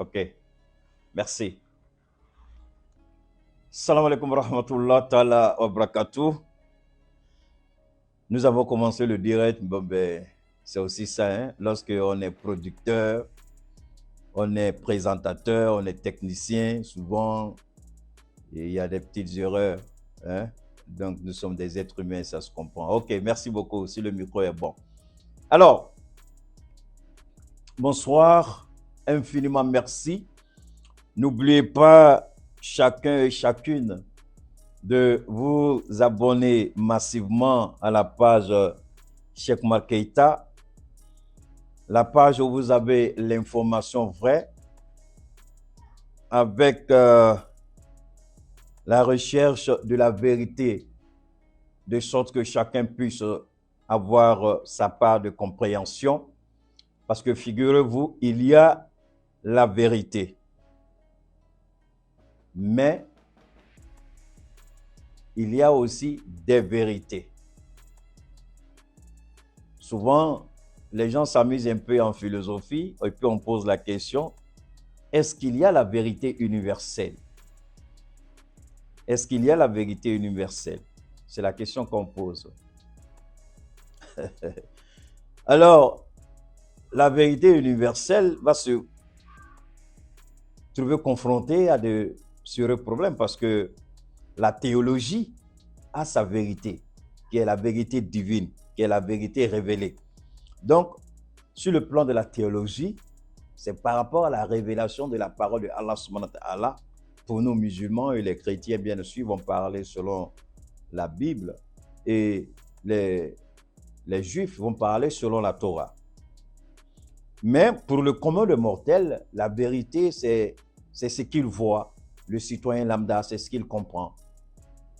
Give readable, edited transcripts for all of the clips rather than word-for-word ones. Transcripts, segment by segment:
Ok, merci. Salam alaikum wa rahmatullah ta'ala wa barakatuh. Nous avons commencé le direct. Bon, ben, c'est aussi ça, hein? Lorsque on est producteur, on est présentateur, on est technicien, souvent il y a des petites erreurs, hein? Donc nous sommes des êtres humains, ça se comprend. Ok, merci beaucoup si le micro est bon. Alors, bonsoir, infiniment merci. N'oubliez pas, chacun et chacune, de vous abonner massivement à la page Cheikh Oumar Keïta, la page où vous avez l'information vraie avec la recherche de la vérité, de sorte que chacun puisse avoir sa part de compréhension. Parce que figurez-vous, il y a la vérité. Mais il y a aussi des vérités. Souvent, les gens s'amusent un peu en philosophie et puis on pose la question, est-ce qu'il y a la vérité universelle? Est-ce qu'il y a la vérité universelle? C'est la question qu'on pose. Alors, la vérité universelle va se trouver confrontée à de sérieux problèmes parce que la théologie a sa vérité, qui est la vérité divine, qui est la vérité révélée. Donc, sur le plan de la théologie, c'est par rapport à la révélation de la parole de Allah subhanahu wa ta'ala. Pour nous musulmans et les chrétiens, bien sûr, vont parler selon la Bible et les juifs vont parler selon la Torah. Mais pour le commun des mortels, la vérité, c'est ce qu'il voit. Le citoyen lambda, c'est ce qu'il comprend.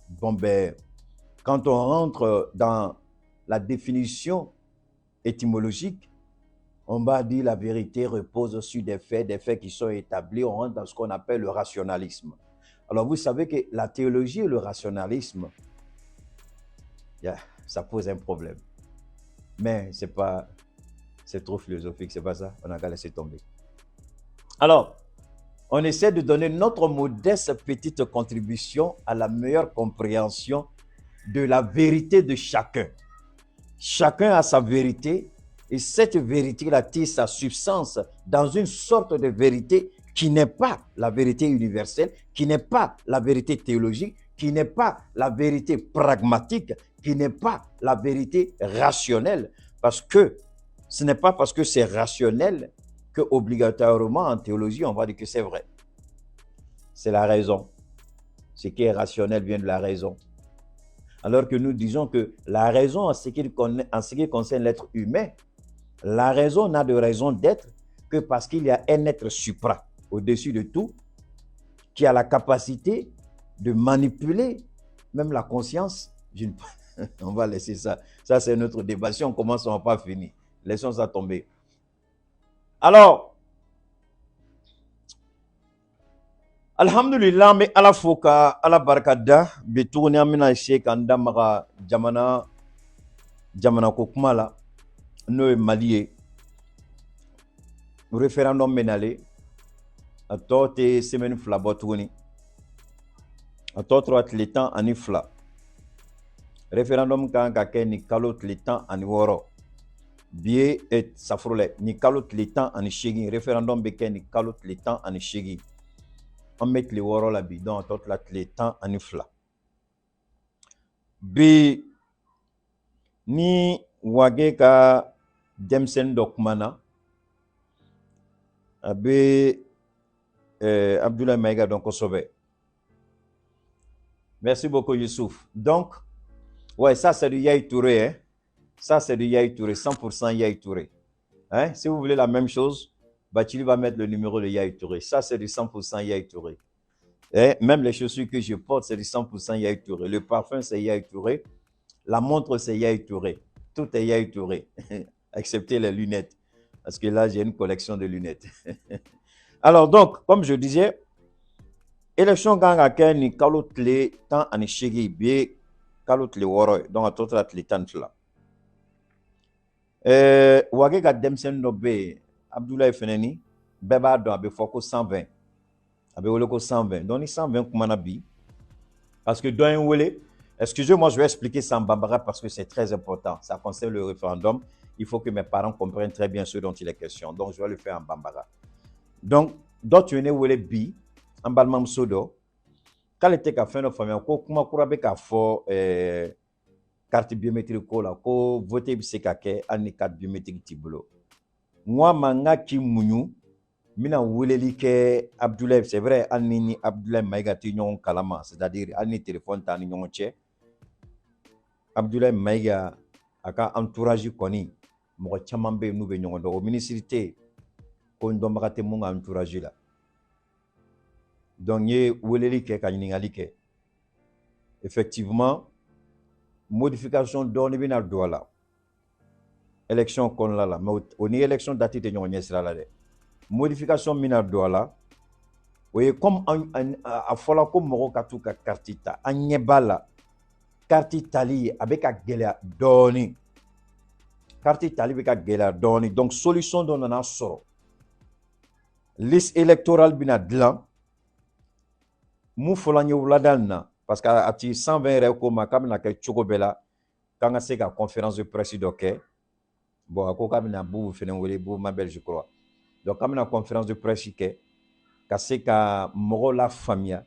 Bon, ben, quand on rentre dans la définition étymologique, on va dire la vérité repose sur des faits qui sont établis. On rentre dans ce qu'on appelle le rationalisme. Alors, vous savez que la théologie et le rationalisme, ça pose un problème. Mais c'est trop philosophique, c'est pas ça. On a qu'à laisser tomber. Alors, on essaie de donner notre modeste petite contribution à la meilleure compréhension de la vérité de chacun. Chacun a sa vérité et cette vérité-là tire sa substance dans une sorte de vérité qui n'est pas la vérité universelle, qui n'est pas la vérité théologique, qui n'est pas la vérité pragmatique, qui n'est pas la vérité rationnelle. Parce que ce n'est pas parce que c'est rationnel que obligatoirement en théologie, on va dire que c'est vrai. C'est la raison. Ce qui est rationnel vient de la raison. Alors que nous disons que la raison, en ce qui concerne l'être humain, la raison n'a de raison d'être que parce qu'il y a un être supra, au-dessus de tout, qui a la capacité de manipuler même la conscience. On va laisser ça. Ça, c'est notre débat. Si on commence, on ne va pas finir. Laissons ça tomber. Alors, alhamdulillah, mais ala foka, ala barakada, betourne amina sheikh andamara jamana kokumala, no Mali, référendum menalé, a tote semaine flabotouni, a tote le temps ani fla. Référendum kan ka ni kalot le temps ani woro. Bien et safrole ni kalot le temps ani shegi. Référendum beke ni kalot le temps ani shegi. On met le woro la bidon tot la le temps ani fla. Bi ni wage ka demsen dokmana abe Abdoulaye Maïga donc Kosobe. Merci beaucoup Youssouf. Donc ouais, ça c'est du Yahi Touré, hein? Ça c'est du Yahi Touré, 100% Yahi Touré. Hein? Si vous voulez la même chose, Bachili va mettre le numéro de Yahi Touré. Ça c'est du 100% Yahi Touré. Et même les chaussures que je porte, c'est du 100% Yahi Touré. Le parfum c'est Yahi Touré. La montre c'est Yahi Touré. Tout est Yahi Touré, excepté les lunettes. Parce que là, j'ai une collection de lunettes. Alors donc, comme je disais, élection ganga ni kalot le temps ani shegi bien kalot le woro donc à tout le temps là. Wage ga demsen no be Abdoulaye Feneni bɛɛ b'a dɔn a bɛ fɔ ko 120 a bɛ wele ko 120 donc ni 120 kumana bi parce que dɔ ye n wele excusez-moi je vais expliquer ça en bambara parce que c'est très important ça concerne le référendum il faut que mes parents comprennent très bien ce dont il est question donc je vais le faire en bambara donc dɔ tun ye ne wele bi an balimamuso dɔ k'ale tɛ ka fɛn dɔ faamuya ko kuma kura bɛ k'a fɔ carte biométrique ko la ko voter bɛ se ka kɛ hali ni carte biométrique t'i bolo moi ma n ka k'i muɲu n bɛna weleli kɛ Abdoulaye c'est vrai hali ni Abdoulaye Mayiga tɛ ɲɔgɔn kalama c'est-à-dire hali ni téléphone t'an ni ɲɔgɔn cɛ Abdoulaye Mayiga a ka entourage kɔni mɔgɔ caman bɛ yen n'u bɛ ɲɔgɔn dɔn o ministre tɛ yen ko n dɔnbaga tɛ mun ka entourage la donc n ye weleli kɛ ka ɲininkali kɛ effectivement modification dɔɔni bɛna don a la élection kɔnɔna la mais o ni élection date tɛ ɲɔgɔn ɲɛ sira la dɛ modification bɛna don a la o ye comme a fɔla ko mɔgɔw ka t'u ka carte ta an ɲɛ b'a la carte tali a bɛ ka gɛlɛya dɔɔni carte tali bɛ ka gɛlɛya dɔɔni donc solution dɔ nana sɔrɔ liste électorale bɛna dilan mun fɔla n ye wulada in na parce que a ti 120 yɛrɛ ko ma k'a bɛna kɛ cogo bɛɛ la k'an ka se ka conférence de presse dɔ kɛ bon a ko k'a bɛna Boubou fɛnɛ wele Boubou Mabel je crois donc k'an bɛna conférence de presse kɛ ka se ka mɔgɔw la faamuya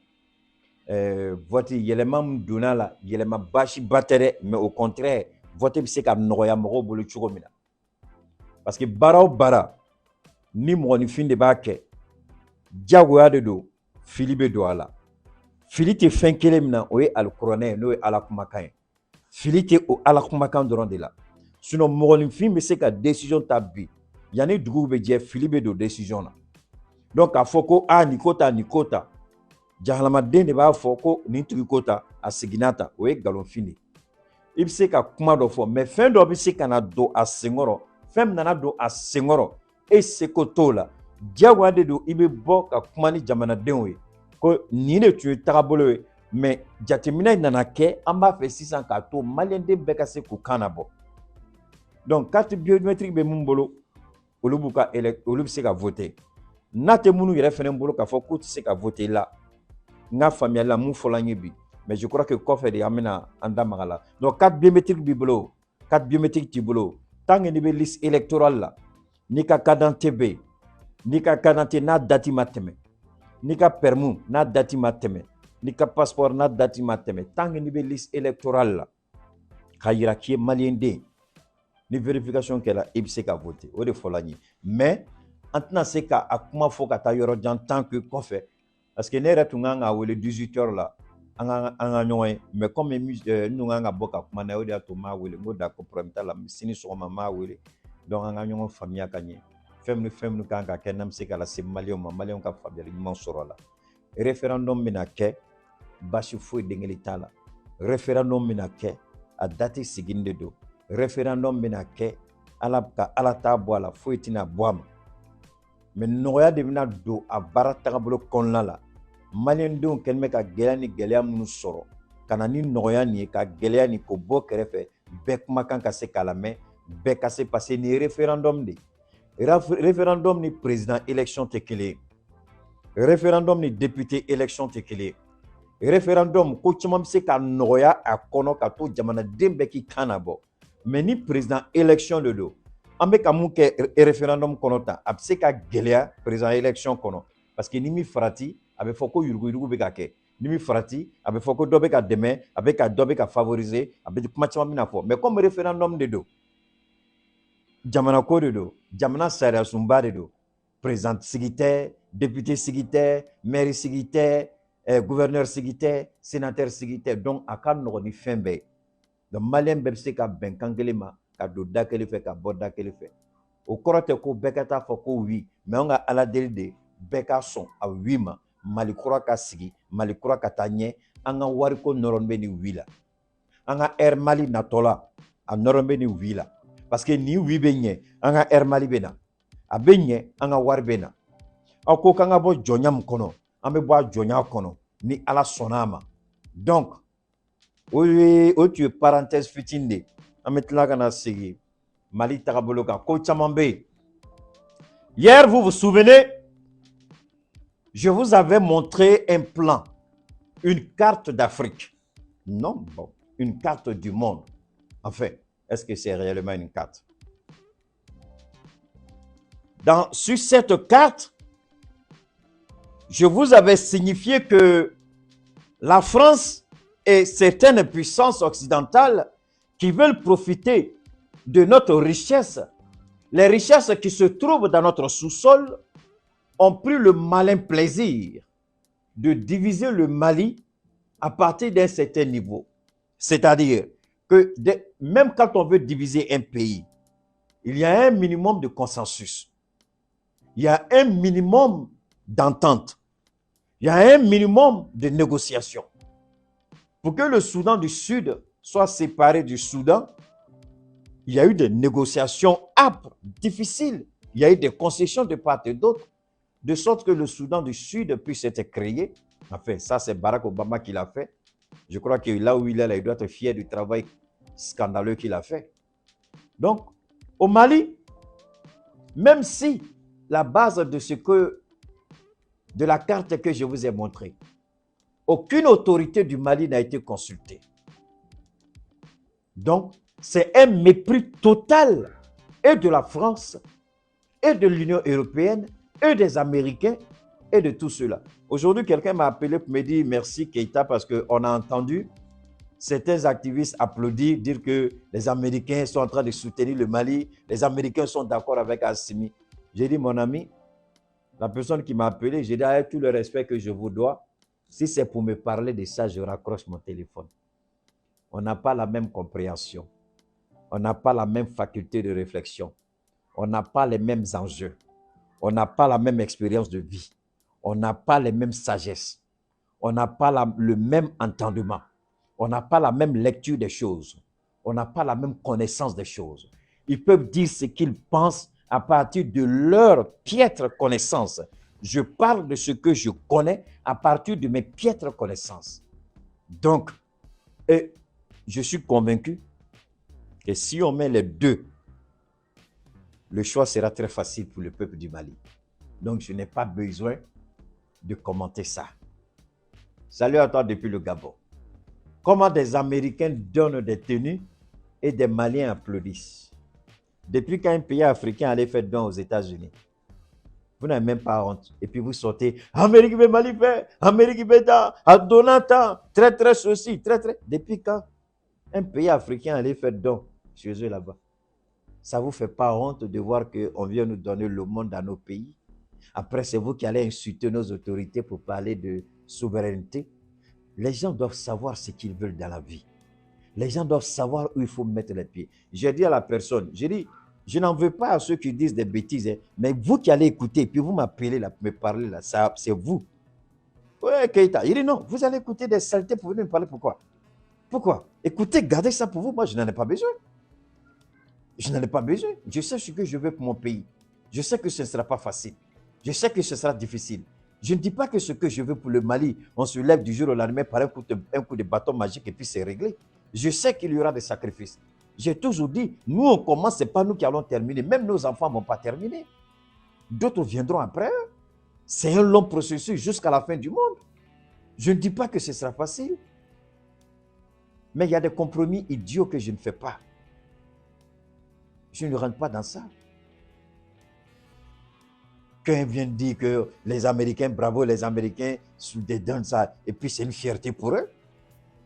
vote yɛlɛma min donna la yɛlɛma baasiba tɛ dɛ mais au contraire vote bɛ se ka nɔgɔya mɔgɔw bolo cogo min na parce que baara o baara ni mɔgɔninfin de b'a kɛ diyagoya de don fili bɛ don a la fili tɛ fɛn kelen min na o ye alikuranɛ ye n'o ye ala kumakan ye fili tɛ o ala kumakan dɔrɔn de la sinon mɔgɔninfin bɛ se ka décision ta bi yanni duguw bɛ jɛ fili bɛ don décision na donc k'a fɔ ko nin ko ta nin ko ta jahalamaden de b'a fɔ ko nin tigi ko ta a seginna ta o ye nkalonfin de i bɛ se ka kuma dɔ fɔ mais fɛn dɔ bɛ se ka na don a senkɔrɔ fɛn min nana don a senkɔrɔ e seko t'o la diyagoya de don i bɛ bɔ ka kuma ni jamanadenw ye ko nin de tun ye tagabolo ye mais jateminɛ nana kɛ an b'a fɛ sisan k'a to maliyɛnden bɛɛ ka se k'u kan labɔ donc carte biométrique bɛ mun bolo olu bɛ se ka voter n'a tɛ minnu yɛrɛ fɛnɛ bolo k'a fɔ k'u tɛ se ka voter la n ka faamuyali la mun fɔla n ye bi mais je crois que kɔfɛ de an bɛna an da maga la donc carte biométrique b'i bolo carte biométrique t'i bolo tant que n'i bɛ liste électorale la n'i ka carte d'identité bɛ yen n'i ka carte d'identité n'a date ma tɛmɛ n'i ka permis n'a date ma tɛmɛ n'i ka passeport n'a date ma tɛmɛ tant que n'i bɛ liste électorale la k'a yira k'i ye maliyɛnden ni vérification kɛra i bɛ se ka voter o de fɔla n ye mais an tɛna se k'a kuma fɔ ka taa yɔrɔ jan tant que kɔfɛ parce que ne yɛrɛ tun kan k'a wele 18 heures la an ka ɲɔgɔn ye mais comme n tun kan ka bɔ ka kuma n'a ye o de y'a to n m'a wele n ko d'accord problème t'a la sini sɔgɔma n m'a wele donc an ka ɲɔgɔn faamuya ka ɲɛ fɛn minnu kan ka kɛ n'an bɛ se ka lase maliyɛnw ma maliyɛnw ka faamuyali ɲuman sɔrɔ a la référendum bɛna kɛ baasi foyi den kelen t'a la référendum bɛna kɛ a date sigini de don référendum bɛna kɛ ka ala t'a bɔ a la foyi tɛna bɔ a ma mais nɔgɔya de bɛna don a baara tagabolo kɔnɔna la maliyɛndenw kɛlen bɛ ka gɛlɛya ni gɛlɛya minnu sɔrɔ ka na ni nɔgɔya nin ye ka gɛlɛya nin k'o bɔ kɛrɛfɛ bɛɛ kumakan ka se k'a lamɛn bɛɛ ka se parce que nin ye référendum de ye référendum ni président élection tɛ kelen ye référendum ni député élection tɛ kelen ye référendum ko caman bɛ se ka nɔgɔya a kɔnɔ ka to jamanaden bɛɛ k'i kan labɔ mais ni président élection de don an bɛ ka mun kɛ référendum kɔnɔ tan a bɛ se ka gɛlɛya président élection kɔnɔ parce que ni min farati a bɛ fɔ ko yuruguyurugu bɛ ka kɛ ni min farati a bɛ fɔ ko dɔ bɛ ka dɛmɛ dɔ bɛ ka favoriser a bɛ kuma caman bɛna fɔ mais comme référendum de don jamana ko de don jamana sariya sunba de don président sigi tɛ député sigi tɛ maire sigi tɛ gouverneur sigi tɛ sénateur sigi tɛ donc a ka nɔgɔn ni fɛn bɛɛ ye donc maliyɛn bɛɛ bɛ se ka bɛn kan kelen ma ka don da kelen fɛ ka bɔ da kelen fɛ o kɔrɔ tɛ ko bɛɛ ka taa fɔ ko oui mais an ka ala deli de bɛɛ ka sɔn a oui ma mali kura ka sigi mali kura ka taa ɲɛ an ka wariko nɔrɔn bɛ ni oui la an ka air mali natɔ la a nɔrɔn bɛ ni oui la parce que ni oui bɛ ɲɛ an ka air mali bɛ na a bɛ ɲɛ an ka wari bɛ na aw ko k'an ka bɔ jɔnya min kɔnɔ an bɛ bɔ a jɔnya kɔnɔ ni ala sɔnna a ma donc o tun ye parenthèse fitinin de an bɛ tila ka na segin mali tagabolo kan ko caman bɛ yen hier vous vous souvenez Je vous avais montré un plan, une carte d'Afrique. Non, bon, une carte du monde. Enfin, est-ce que c'est réellement une carte? Sur cette carte, je vous avais signifié que la France et certaines puissances occidentales qui veulent profiter de notre richesse, les richesses qui se trouvent dans notre sous-sol, ont pris le malin plaisir de diviser le Mali à partir d'un certain niveau. C'est-à-dire que même quand on veut diviser un pays, il y a un minimum de consensus. Il y a un minimum d'entente. Il y a un minimum de négociation. Pour que le Soudan du Sud soit séparé du Soudan, il y a eu des négociations âpres, difficiles. Il y a eu des concessions de part et d'autre, de sorte que le Soudan du Sud puisse être créé. Enfin, ça, c'est Barack Obama qui l'a fait. Je crois que là où il est, là, il doit être fier du travail scandaleux qu'il a fait. Donc, au Mali, même si la base de la carte que je vous ai montrée, aucune autorité du Mali n'a été consultée. Donc, c'est un mépris total et de la France, et de l'Union européenne, et des Américains, et de tout cela. Aujourd'hui, quelqu'un m'a appelé pour me dire merci Keïta parce qu'on a entendu certains activistes applaudir, dire que les Américains sont en train de soutenir le Mali, les Américains sont d'accord avec Assimi. J'ai dit, mon ami, la personne qui m'a appelé, j'ai dit, avec tout le respect que je vous dois, si c'est pour me parler de ça, je raccroche mon téléphone. On n'a pas la même compréhension. On n'a pas la même faculté de réflexion. On n'a pas les mêmes enjeux. On n'a pas la même expérience de vie. On n'a pas les mêmes sagesses. On n'a pas le même entendement. On n'a pas la même lecture des choses. On n'a pas la même connaissance des choses. Ils peuvent dire ce qu'ils pensent à partir de leur piètre connaissance. Je parle de ce que je connais à partir de mes piètres connaissances. Donc, je suis convaincu que si on met les deux, le choix sera très facile pour le peuple du Mali. Donc, je n'ai pas besoin de commenter ça. Salut à toi depuis le Gabon. Comment des Américains donnent des tenues et des Maliens applaudissent. Depuis quand un pays africain allait faire don aux États-Unis, vous n'avez même pas honte. Et puis vous sortez, Amérique veut Mali fait, Amérique veut ça, à Donata, très ceci, très. Depuis quand un pays africain allait faire don chez eux là-bas? Ça ne vous fait pas honte de voir qu'on vient nous donner le monde dans nos pays? Après, c'est vous qui allez insulter nos autorités pour parler de souveraineté. Les gens doivent savoir ce qu'ils veulent dans la vie. Les gens doivent savoir où il faut mettre les pieds. J'ai dit à la personne, j'ai dit, je n'en veux pas à ceux qui disent des bêtises, hein, mais vous qui allez écouter, puis vous m'appelez là, me parler là, c'est vous. Ouais, Keïta. Il dit non, vous allez écouter des saletés pour venir me parler. Pourquoi? Pourquoi? Écoutez, gardez ça pour vous. Moi, je n'en ai pas besoin. Je n'en ai pas besoin. Je sais ce que je veux pour mon pays. Je sais que ce ne sera pas facile. Je sais que ce sera difficile. Je ne dis pas que ce que je veux pour le Mali, on se lève du jour au lendemain par un coup de bâton magique et puis c'est réglé. Je sais qu'il y aura des sacrifices. J'ai toujours dit, nous on commence, ce n'est pas nous qui allons terminer. Même nos enfants ne vont pas terminer. D'autres viendront après. C'est un long processus jusqu'à la fin du monde. Je ne dis pas que ce sera facile. Mais il y a des compromis idiots que je ne fais pas. Je ne rentre pas dans ça. Quand vient dire que les Américains, bravo les Américains, donnent ça, et puis c'est une fierté pour eux.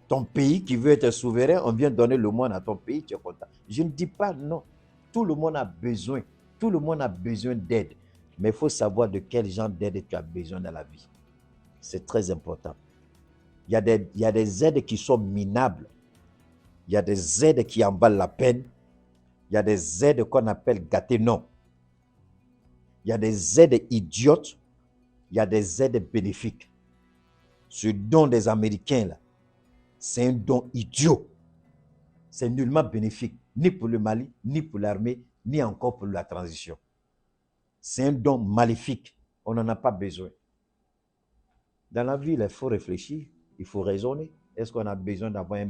Ton pays qui veut être souverain, on vient donner le monde à ton pays, tu es content. Je ne dis pas non. Tout le monde a besoin. Tout le monde a besoin d'aide. Mais il faut savoir de quel genre d'aide tu as besoin dans la vie. C'est très important. Il y a des aides qui sont minables. Il y a des aides qui en valent la peine. Il y a des aides qu'on appelle gâtées non. Il y a des aides idiotes. Il y a des aides bénéfiques. Ce don des Américains, là, c'est un don idiot. C'est nullement bénéfique, ni pour le Mali, ni pour l'armée, ni encore pour la transition. C'est un don maléfique. On n'en a pas besoin. Dans la vie, il faut réfléchir, il faut raisonner. Est-ce qu'on a besoin d'avoir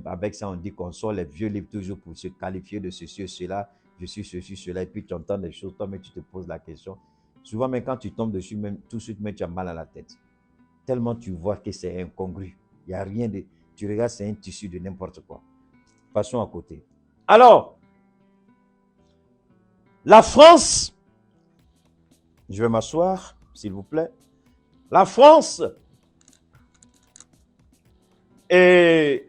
avec ça, on dit qu'on sort les vieux livres toujours pour se qualifier de ceci ou cela, je suis ceci, cela, et puis tu entends des choses, toi, mais tu te poses la question. Souvent, même quand tu tombes dessus, même, tout de suite, même, tu as mal à la tête. Tellement tu vois que c'est incongru. Il n'y a rien de... Tu regardes, c'est un tissu de n'importe quoi. Passons à côté. Alors, la France, je vais m'asseoir, s'il vous plaît. La France et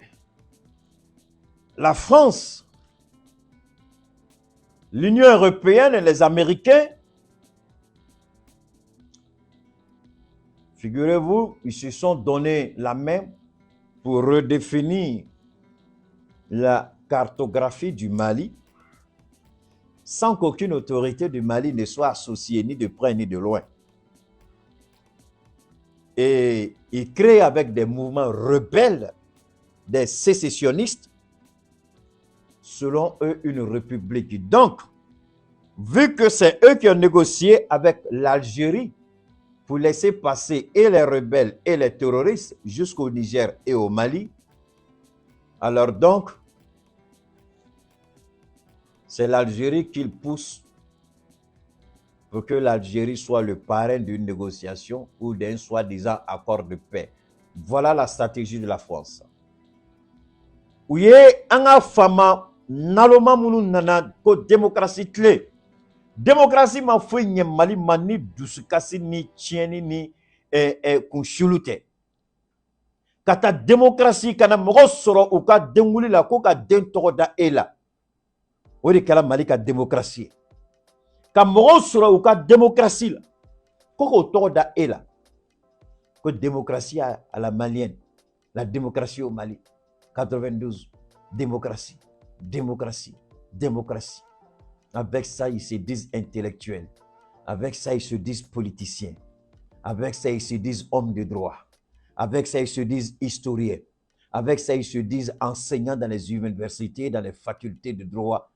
l'Union européenne et les Américains, figurez-vous, ils se sont donné la main pour redéfinir la cartographie du Mali sans qu'aucune autorité du Mali ne soit associée ni de près ni de loin. Et ils créent avec des mouvements rebelles, des sécessionnistes, selon eux, une république. Donc, vu que c'est eux qui ont négocié avec l'Algérie pour laisser passer et les rebelles et les terroristes jusqu'au Niger et au Mali, alors donc, c'est l'Algérie qu'ils poussent pour que l'Algérie soit le parrain d'une négociation ou d'un soi-disant accord de paix. Voilà la stratégie de la France. Ouye, anga fama naloma munu nana ko démocratie clé. Démocratie ma foi nye Mali mani dusukasi ni tieni ni kunshulute. Kata démocratie kana mogo soro ou ka denguli la ko ka den togo da ela. Odi kala Mali ka démocratie. Ka mogo soro ou ka démocratie la. Koko togo da ela. Ko démocratie à la malienne. La démocratie au Mali. 92. Démocratie. Démocratie. Démocratie. Avec ça, ils se disent intellectuels. Avec ça, ils se disent politiciens. Avec ça, ils se disent hommes de droit. Avec ça, ils se disent historiens. Avec ça, ils se disent enseignants dans les universités, dans les facultés de droit,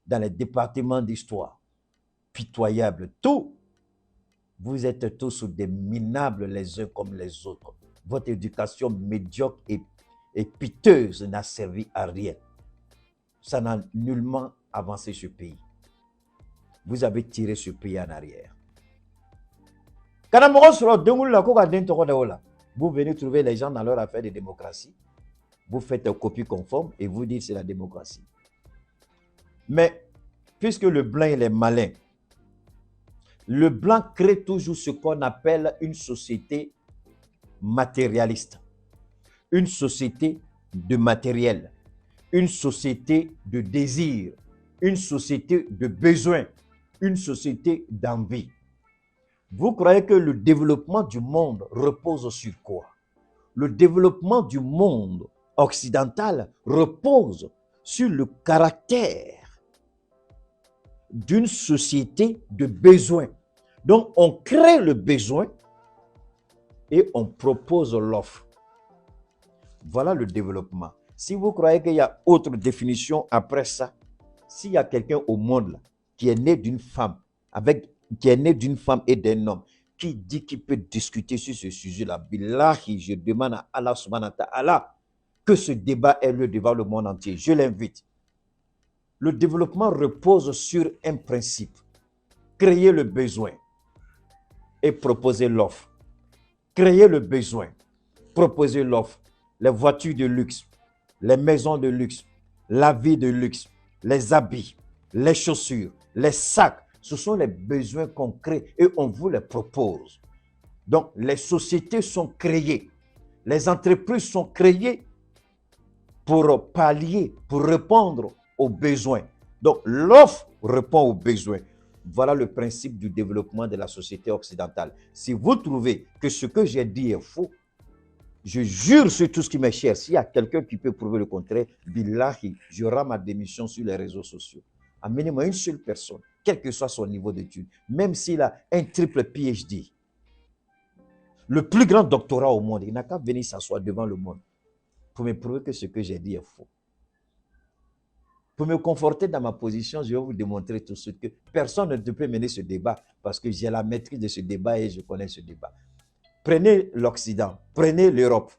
dans les départements d'histoire. Pitoyable. Tout. Vous êtes tous des minables les uns comme les autres. Votre éducation médiocre et piteuse n'a servi à rien. Ça n'a nullement avancé ce pays. Vous avez tiré ce pays en arrière. Vous venez trouver les gens dans leur affaire de démocratie. Vous faites une copie conforme et vous dites c'est la démocratie. Mais puisque le blanc il est malin, le blanc crée toujours ce qu'on appelle une société matérialiste, une société de matériel, une société de désir, une société de besoin, une société d'envie. Vous croyez que le développement du monde repose sur quoi? Le développement du monde occidental repose sur le caractère d'une société de besoin. Donc, on crée le besoin et on propose l'offre. Voilà le développement. Si vous croyez qu'il y a autre définition après ça, s'il y a quelqu'un au monde là, qui est né d'une femme, et d'un homme, qui dit qu'il peut discuter sur ce sujet-là, billahi, je demande à Allah subhanahu wa ta'ala que ce débat ait lieu devant le monde entier. Je l'invite. Le développement repose sur un principe. Créer le besoin et proposer l'offre. Créer le besoin, proposer l'offre. Les voitures de luxe, les maisons de luxe, la vie de luxe, les habits, les chaussures, les sacs, ce sont les besoins qu'on crée et on vous les propose. Donc, les sociétés sont créées, les entreprises sont créées pour pallier, pour répondre aux besoins. Donc, l'offre répond aux besoins. Voilà le principe du développement de la société occidentale. Si vous trouvez que ce que j'ai dit est faux, je jure sur tout ce qui m'est cher, s'il y a quelqu'un qui peut prouver le contraire, billahi, j'aurai ma démission sur les réseaux sociaux. Amenez-moi une seule personne, quel que soit son niveau d'études, même s'il a un triple PhD, le plus grand doctorat au monde, il n'a qu'à venir s'asseoir devant le monde pour me prouver que ce que j'ai dit est faux. Pour me conforter dans ma position, je vais vous démontrer tout de suite que personne ne peut mener ce débat parce que j'ai la maîtrise de ce débat et je connais ce débat. Prenez l'Occident, prenez l'Europe.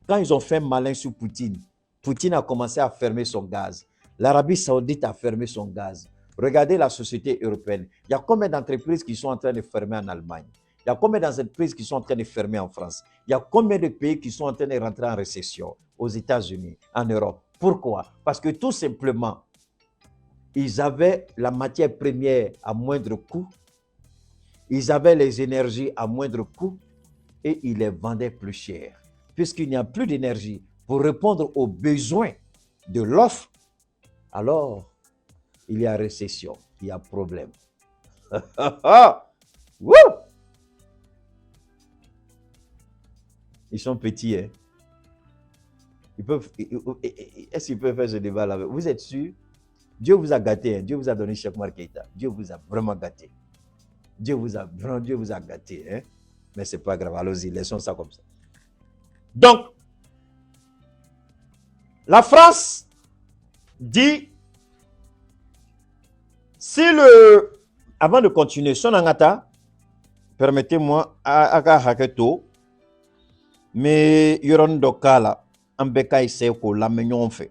Quand ils ont fait malin sur Poutine, Poutine a commencé à fermer son gaz. L'Arabie Saoudite a fermé son gaz. Regardez la société européenne. Il y a combien d'entreprises qui sont en train de fermer en Allemagne? Il y a combien d'entreprises qui sont en train de fermer en France? Il y a combien de pays qui sont en train de rentrer en récession aux États-Unis, en Europe? Pourquoi? Parce que tout simplement, ils avaient la matière première à moindre coût, ils avaient les énergies à moindre coût et ils les vendaient plus cher. Puisqu'il n'y a plus d'énergie pour répondre aux besoins de l'offre, alors il y a récession, il y a problème. Ils sont petits, hein? Est-ce qu'ils peuvent faire ce débat là? Vous êtes sûr? Dieu vous a gâté, hein? Dieu vous a donné Cheikh Oumar Keïta. Dieu vous a vraiment gâté. Dieu vous a gâté, hein? Mais c'est pas grave, allons-y, laissons ça comme ça. Donc, la France dit, avant de continuer, Sonangata, permettez-moi, Aga Haketo, mais Yoron Dokala, Ambeka Iseko, la mignon fait.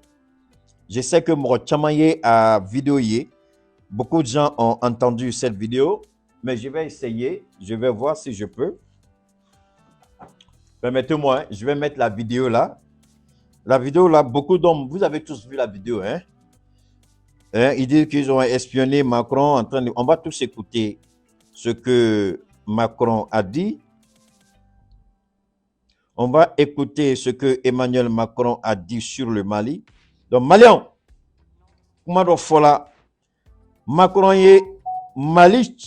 Je sais que Morochamaye a vidéoyé, beaucoup de gens ont entendu cette vidéo, mais je vais essayer, je vais voir si je peux. Permettez-moi, je vais mettre la vidéo là. La vidéo là, beaucoup d'hommes, vous avez tous vu la vidéo, hein? Ils disent qu'ils ont espionné Macron en train de... On va tous écouter ce que Macron a dit. On va écouter ce que Emmanuel Macron a dit sur le Mali. Donc, Malian, comment fola Macron est Mali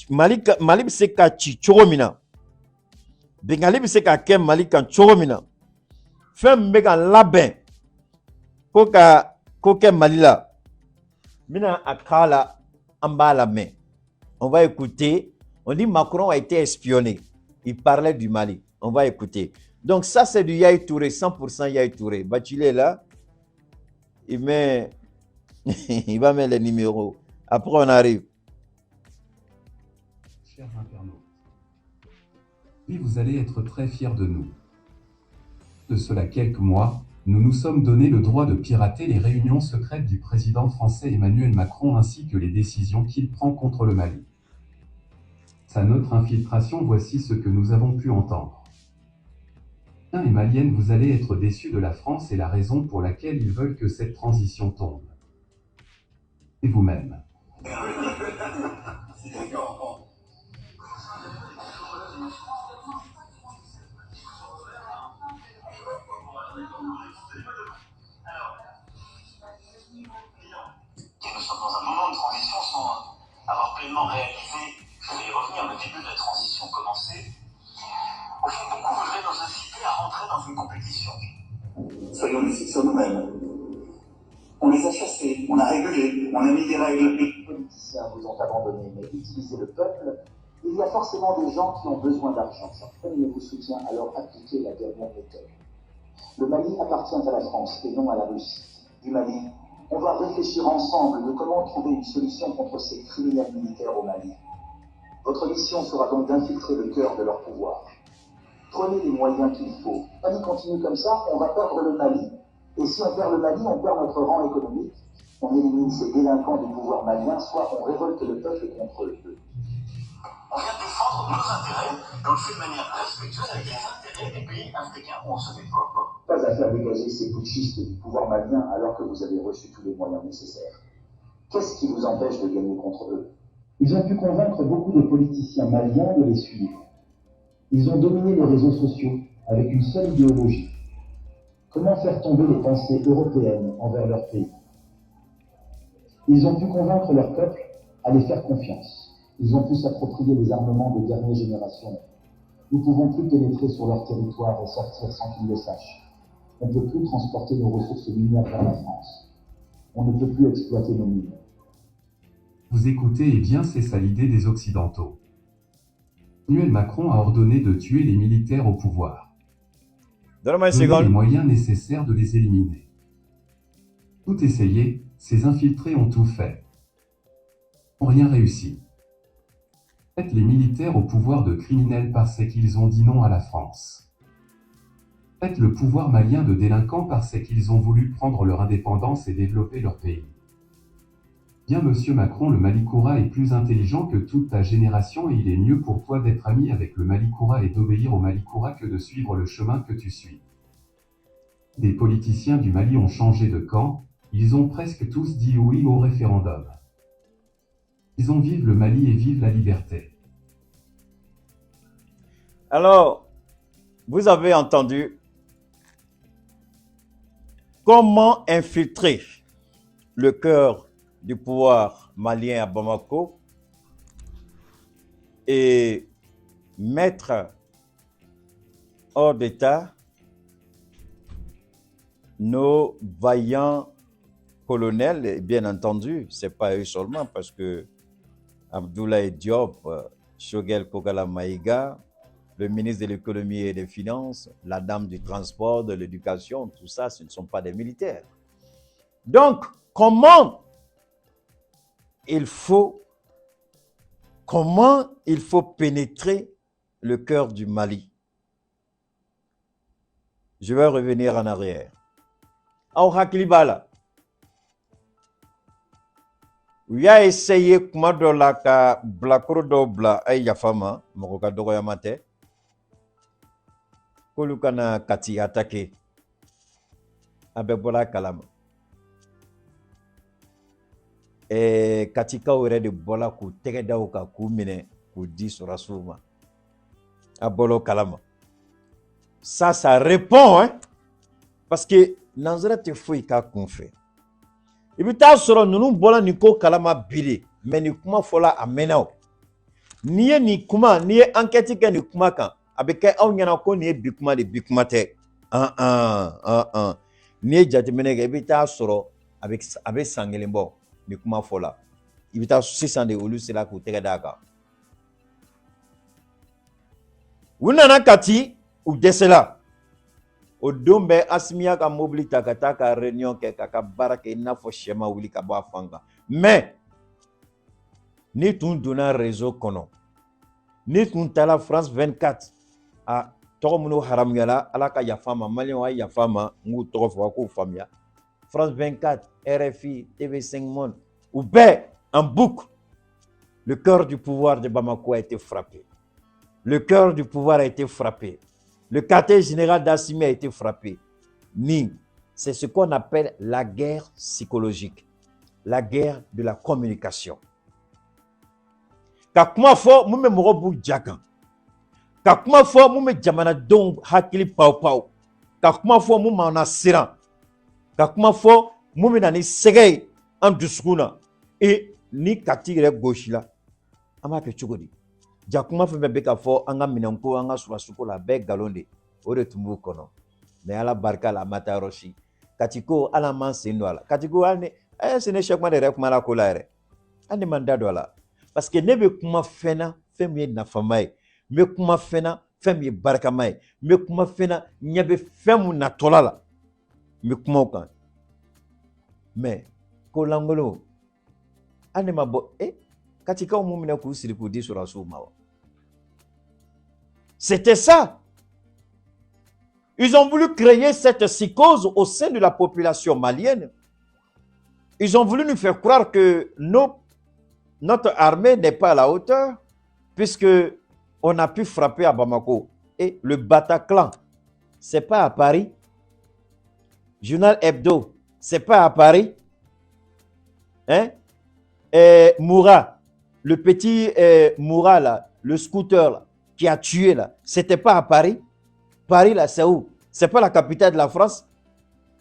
c'est ka chichoromina. Bengali c'est ka kem Mali kan choromina. Fem mega labin. Koka Mali là. Mina akala amba la main. On va écouter. On dit Macron a été espionné. Il parlait du Mali. On va écouter. Donc ça c'est du Yaya Touré, 100% Yaya Touré. Bachilé là, il va mettre les numéros. Après on arrive. Chers internautes, oui, vous allez être très fiers de nous. De cela quelques mois, nous nous sommes donné le droit de pirater les réunions secrètes du président français Emmanuel Macron ainsi que les décisions qu'il prend contre le Mali. À notre infiltration, voici ce que nous avons pu entendre. Et malienne, vous allez être déçus de la France et la raison pour laquelle ils veulent que cette transition tombe. Et vous-même. Nous sommes dans un moment de transition sans avoir pleinement réalisé, je vais y revenir, le début de la transition commencé. Au fond, beaucoup voudraient nous inciter à rentrer dans une compétition. Soyons lucides sur nous-mêmes. On les a chassés, on a régulé, on a mis des règles. Les politiciens vous ont abandonné, mais utilisez le peuple. Il y a forcément des gens qui ont besoin d'argent. Certains ne vous soutiennent, alors appliquez la dernière méthode. Le Mali appartient à la France et non à la Russie. Du Mali, on va réfléchir ensemble de comment trouver une solution contre ces criminels militaires au Mali. Votre mission sera donc d'infiltrer le cœur de leur pouvoir. Prenez les moyens qu'il faut. Le Mali continue comme ça, on va perdre le Mali. Et si on perd le Mali, on perd notre rang économique. On élimine ces délinquants du pouvoir malien, soit on révolte le peuple contre eux. On vient défendre nos intérêts, et on le fait de manière respectueuse avec les intérêts des pays africains où on se développe. Pas à faire dégager ces putschistes du pouvoir malien alors que vous avez reçu tous les moyens nécessaires. Qu'est-ce qui vous empêche de gagner contre eux? Ils ont pu convaincre beaucoup de politiciens maliens de les suivre. Ils ont dominé les réseaux sociaux avec une seule idéologie. Comment faire tomber les pensées européennes envers leur pays? Ils ont pu convaincre leur peuple à les faire confiance. Ils ont pu s'approprier des armements de dernière génération. Nous ne pouvons plus pénétrer sur leur territoire et sortir sans qu'ils le sachent. On ne peut plus transporter nos ressources minières vers la France. On ne peut plus exploiter nos mines. Vous écoutez, et bien c'est ça l'idée des Occidentaux. Emmanuel Macron a ordonné de tuer les militaires au pouvoir. Donne-moi une Donner seconde. les moyens nécessaires de les éliminer. Tout essayé, ces infiltrés ont tout fait. Ils n'ont rien réussi. Faites les militaires au pouvoir de criminels parce qu'ils ont dit non à la France. Faites le pouvoir malien de délinquants parce qu'ils ont voulu prendre leur indépendance et développer leur pays. Bien, monsieur Macron, le Malikoura est plus intelligent que toute ta génération et il est mieux pour toi d'être ami avec le Malikoura et d'obéir au Malikoura que de suivre le chemin que tu suis. Des politiciens du Mali ont changé de camp, ils ont presque tous dit oui au référendum. Disons vive le Mali et vive la liberté. Alors, vous avez entendu comment infiltrer le cœur du pouvoir malien à Bamako et mettre hors d'état nos vaillants colonels, et bien entendu, ce n'est pas eux seulement, parce que Abdoulaye Diop, Choguel Kogala Maïga, le ministre de l'économie et des finances, la dame du transport, de l'éducation, tout ça, ce ne sont pas des militaires. Donc, comment il faut pénétrer le cœur du Mali? Je vais revenir en arrière. Aw hakili b'a la. U y'a essayé kuma dɔ la ka bilakoro dɔw bila a ye yafa ma, mɔgɔ ka dɔgɔyama tɛ, k'olu kana Kati attaquer. A bɛɛ bɔra a kalama. Katikaw yɛrɛ de bɔra k'u tɛgɛ da o kan k'u minɛ k'u di sɔrɔsiw ma. A bɔra o kalama. Ça répond, hein? Parce que nanzara tɛ foyi k'a kun fɛ. I bɛ taa sɔrɔ ninnu bɔra nin ko kalama bi de, mais nin kuma fɔla a mɛnna o. N'i ye nin kuma, n'i ye enquête kɛ nin kuma kan, a bɛ kɛ aw ɲɛna ko nin ye bi kuma de, bi kuma tɛ. N'i ye jateminɛ kɛ, i bɛ taa sɔrɔ a bɛ san kelen bɔ nin kuma fɔla. I bɛ taa sisan de olu sera k'u tɛgɛ d'a kan. U nana Kati, u dɛsɛla. O don bɛɛ Asimiya ka mobili ta ka taa ka réunion kɛ k'a ka baara kɛ i n'a fɔ sɛ ma wuli ka bɔ a fan kan. Mais n'i tun donna réseau kɔnɔ, n'i tun taara France 24, tɔgɔ minnu haramuyala, Ala ka yafa ma, Maliyɛnw a yafa ma, n k'u tɔgɔ fɔ a k'u faamuya. France 24, RFI, TV5 Monde, ou bɛɛ en boucle, le cœur du pouvoir de Bamako a été frappé. Le cœur du pouvoir a été frappé. Le quartier général d'Assimi a été frappé. C'est ce qu'on appelle la guerre psychologique, la guerre de la communication. Ka kuma fɔ mun bɛ mɔgɔ b'u ja kan, ka kuma fɔ mun bɛ jamanadenw hakili paw-paw, ka kuma fɔ mun ma na siran, ka kuma fɔ mun bɛ na ni sɛgɛ ye an dusukun na. Ni Kati yɛrɛ gosila, an b'a kɛ cogo di? Ja kuma fɛn fɛn bɛ ka fɔ an ka minɛnko, an ka surasuko la, a bɛɛ galon de, o de tun b'u kɔnɔ. Mais Ala barika la, a ma taa yɔrɔ si. Kati ko Ala man sen don a la. Kati ko hali ni se ne Cheikh Umar yɛrɛ kuma la ko la yɛrɛ, hali ni man da don a la. Parce que ne bɛ kuma fɛn na fɛn min ye nafama ye, n bɛ kuma fɛn na fɛn min ye barikama ye, n bɛ kuma fɛn na ɲɛ bɛ fɛn mun natɔla la, n bɛ kuma o kan. Mais ko langolo, hali ni ma bɔ Katikaw mun minɛ k'u siri k'u di sɔrɔsiw ma wa? C'était ça. Ils ont voulu créer cette psychose au sein de la population malienne. Ils ont voulu nous faire croire que notre armée n'est pas à la hauteur, puisque on a pu frapper à Bamako. Et le Bataclan, c'est pas à Paris. Journal Hebdo, c'est pas à Paris. Hein? Moura, le petit Moura là, le scooter là, qui a tué là, c'était pas à Paris. Paris là, c'est où? C'est pas la capitale de la France?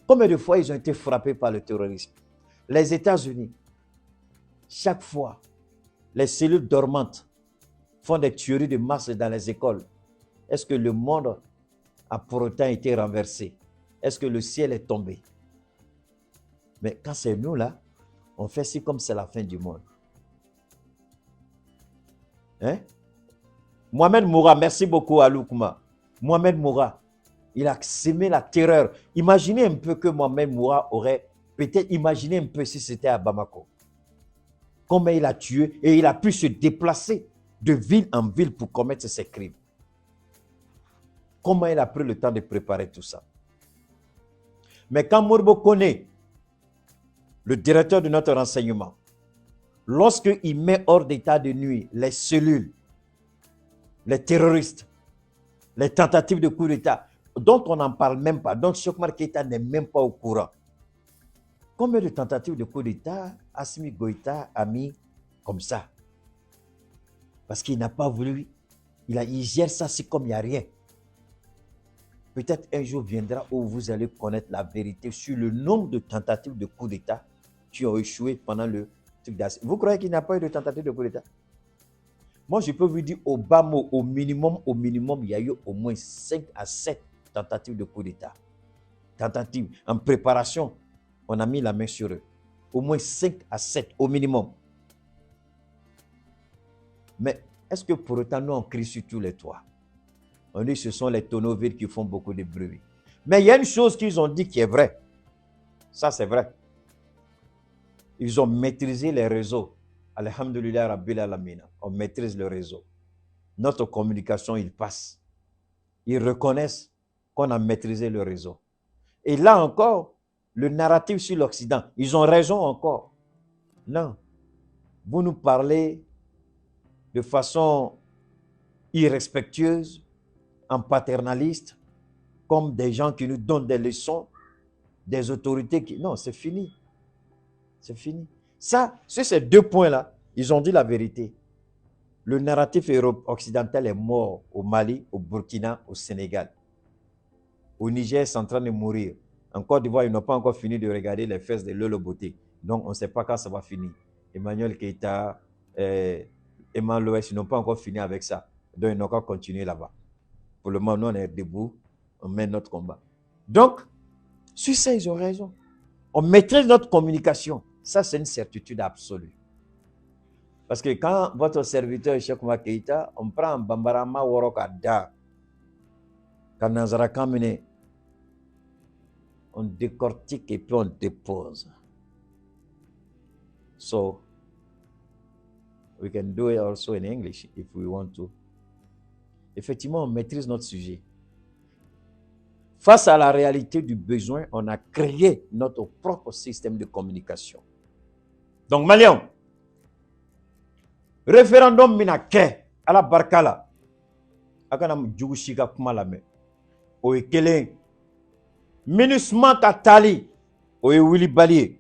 Combien de fois ils ont été frappés par le terrorisme? Les États-Unis, chaque fois, les cellules dormantes font des tueries de masse dans les écoles. Est-ce que le monde a pour autant été renversé? Est-ce que le ciel est tombé? Mais quand c'est nous là, on fait ci comme c'est la fin du monde. Hein? Mohamed Moura, merci beaucoup à Loukouma. Mohamed Moura, il a sémé la terreur. Imaginez un peu que Mohamed Moura aurait peut-être imaginé un peu si c'était à Bamako. Comment il a tué et il a pu se déplacer de ville en ville pour commettre ses crimes. Comment il a pris le temps de préparer tout ça. Mais quand Morbo connaît, le directeur de notre renseignement, lorsqu'il met hors d'état de nuire les cellules, les terroristes, les tentatives de coup d'État, dont on n'en parle même pas, dont Cheikh Oumar Keïta n'est même pas au courant. Combien de tentatives de coup d'État Assimi Goïta a mis comme ça? Parce qu'il n'a pas voulu, il gère ça, c'est comme il n'y a rien. Peut-être un jour viendra où vous allez connaître la vérité sur le nombre de tentatives de coup d'État qui ont échoué pendant le truc d'Assimi. Vous croyez qu'il n'y a pas eu de tentatives de coup d'État? Moi, je peux vous dire au bas mot, au minimum, il y a eu au moins 5 à 7 tentatives de coup d'État. Tentatives en préparation, on a mis la main sur eux. Au moins 5 à 7 au minimum. Mais est-ce que pour autant, nous, on crie sur tous les toits? On dit que ce sont les tonneaux vides qui font beaucoup de bruit. Mais il y a une chose qu'ils ont dit qui est vraie. Ça, c'est vrai. Ils ont maîtrisé les réseaux. Alhamdulillah Rabbil Alamina. On maîtrise le réseau. Notre communication, il passe. Ils reconnaissent qu'on a maîtrisé le réseau. Et là encore, le narratif sur l'Occident, ils ont raison encore. Non. Vous nous parlez de façon irrespectueuse, en paternaliste, comme des gens qui nous donnent des leçons, des autorités qui... Non, c'est fini. C'est fini. Ça, sur ces deux points-là, ils ont dit la vérité. Le narratif occidental est mort au Mali, au Burkina, au Sénégal. Au Niger, c'est en train de mourir. En Côte d'Ivoire, ils n'ont pas encore fini de regarder les fesses de Lolo Beauté. Donc, on ne sait pas quand ça va finir. Emmanuel Keïta, Emmanuel Louès, ils n'ont pas encore fini avec ça. Donc, ils n'ont qu'à continuer là-bas. Pour le moment, nous, on est debout. On mène notre combat. Donc, sur ça, ils ont raison. On maîtrise notre communication. Ça, c'est une certitude absolue. Parce que quand votre serviteur, Cheikh Oumar Keïta, on prend Bambarama Worokada, Kanazara Kamene, on décortique et puis on dépose. So, we can do it also in English if we want to. Effectivement, on maîtrise notre sujet. Face à la réalité du besoin, on a créé notre propre système de communication. Donc, Maliens, référendum minake à la barkala. Akanam djugushiga kumalame. Oye kelen. Minusma katali. Oye wili bali.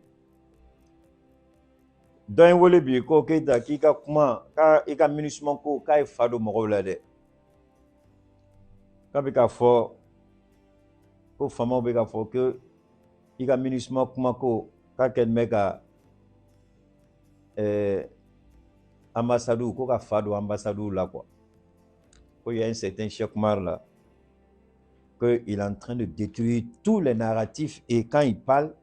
Dans wole bi ko keita kika kuma ka ika minusma ko ka fado mo la de. Ka bika fo ko fama bika fo que ika minusma kuma ko ka ken meka ambassadeur, quoi qu'a fait ambassadeur là quoi. Il y a un certain Cheikh Oumar là, qu'il est en train de détruire tous les narratifs et quand il parle,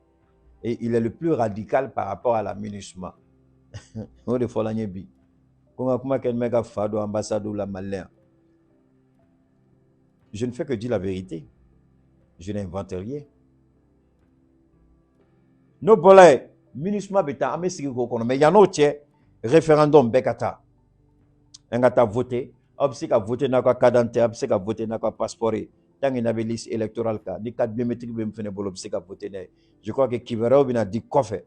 et il est le plus radical par rapport à la MINUSMA. On est folle à bi. Comment quel mec a fait ambassadeur là malin. Je ne fais que dire la vérité. Je n'invente rien. Nos bolets, MINUSMA beta amesiki ko mais il y a un autre référendum bekata. Engata voté, obsika voté na kwa kadante, obsika voté na kwa passeport. Tant il avait liste électorale ka, di carte biométrique bem fene bolo obsika voté ne. Je crois que Kibera bina di kofe.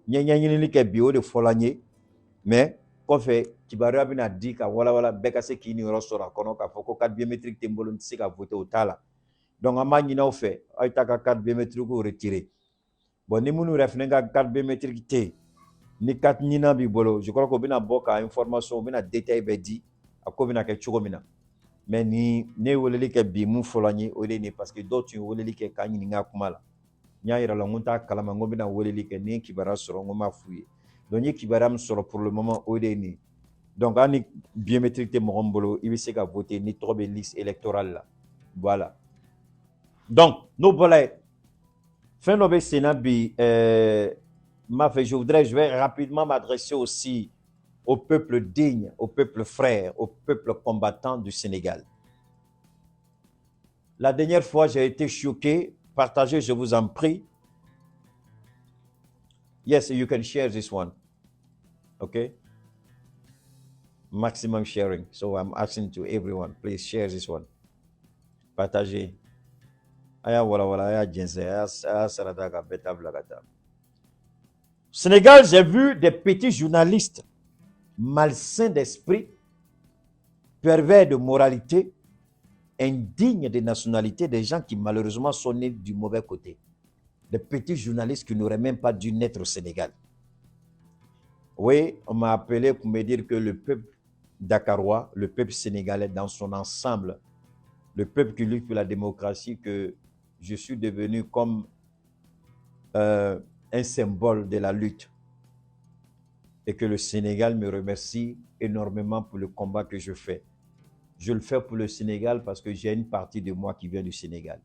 Nyanya ni ke bio de folanye, mais kofe Kibera bina di ka wala beka se ki ni rosora kono ka foko carte biométrique tembolo nsika voté otala. Donc ama nyina o fait, ay taka carte biométrique ko retirer. Bon ni munu refnenga carte biométrique té. Ni kat nina bi bolo, je crois qu'on bina boka information, bina détail be di, ako bina ke chugo mina. Mais ni ne woleli ke bi mu folani ole ni parce que d'autres woleli ke kanyi nga kumala. Nya ira la ngunta kalama ngo bina woleli ke ni kibara soro ngo ma fuye. Donc ni kibara m soro pour le moment ole ni. Donc ani biométrique te mogombolo, il se ka voter ni trobe liste électorale là. Voilà. Donc, nous voilà. Fin nobe sénat bi je vais rapidement m'adresser aussi au peuple digne, au peuple frère, au peuple combattant du Sénégal. La dernière fois, j'ai été choqué. Partagez, je vous en prie. Yes, you can share this one. Okay? Maximum sharing. So I'm asking to everyone, please share this one. Partagez. Aya wala aya jense aya sarata ka beta blagata. Sénégal, j'ai vu des petits journalistes malsains d'esprit, pervers de moralité, indignes de nationalité, des gens qui malheureusement sont nés du mauvais côté. Des petits journalistes qui n'auraient même pas dû naître au Sénégal. Oui, on m'a appelé pour me dire que le peuple dakarois, le peuple sénégalais dans son ensemble, le peuple qui lutte pour la démocratie, que je suis devenu comme un symbole de la lutte. Et que le Sénégal me remercie énormément pour le combat que je fais. Je le fais pour le Sénégal parce que j'ai une partie de moi qui vient du Sénégal.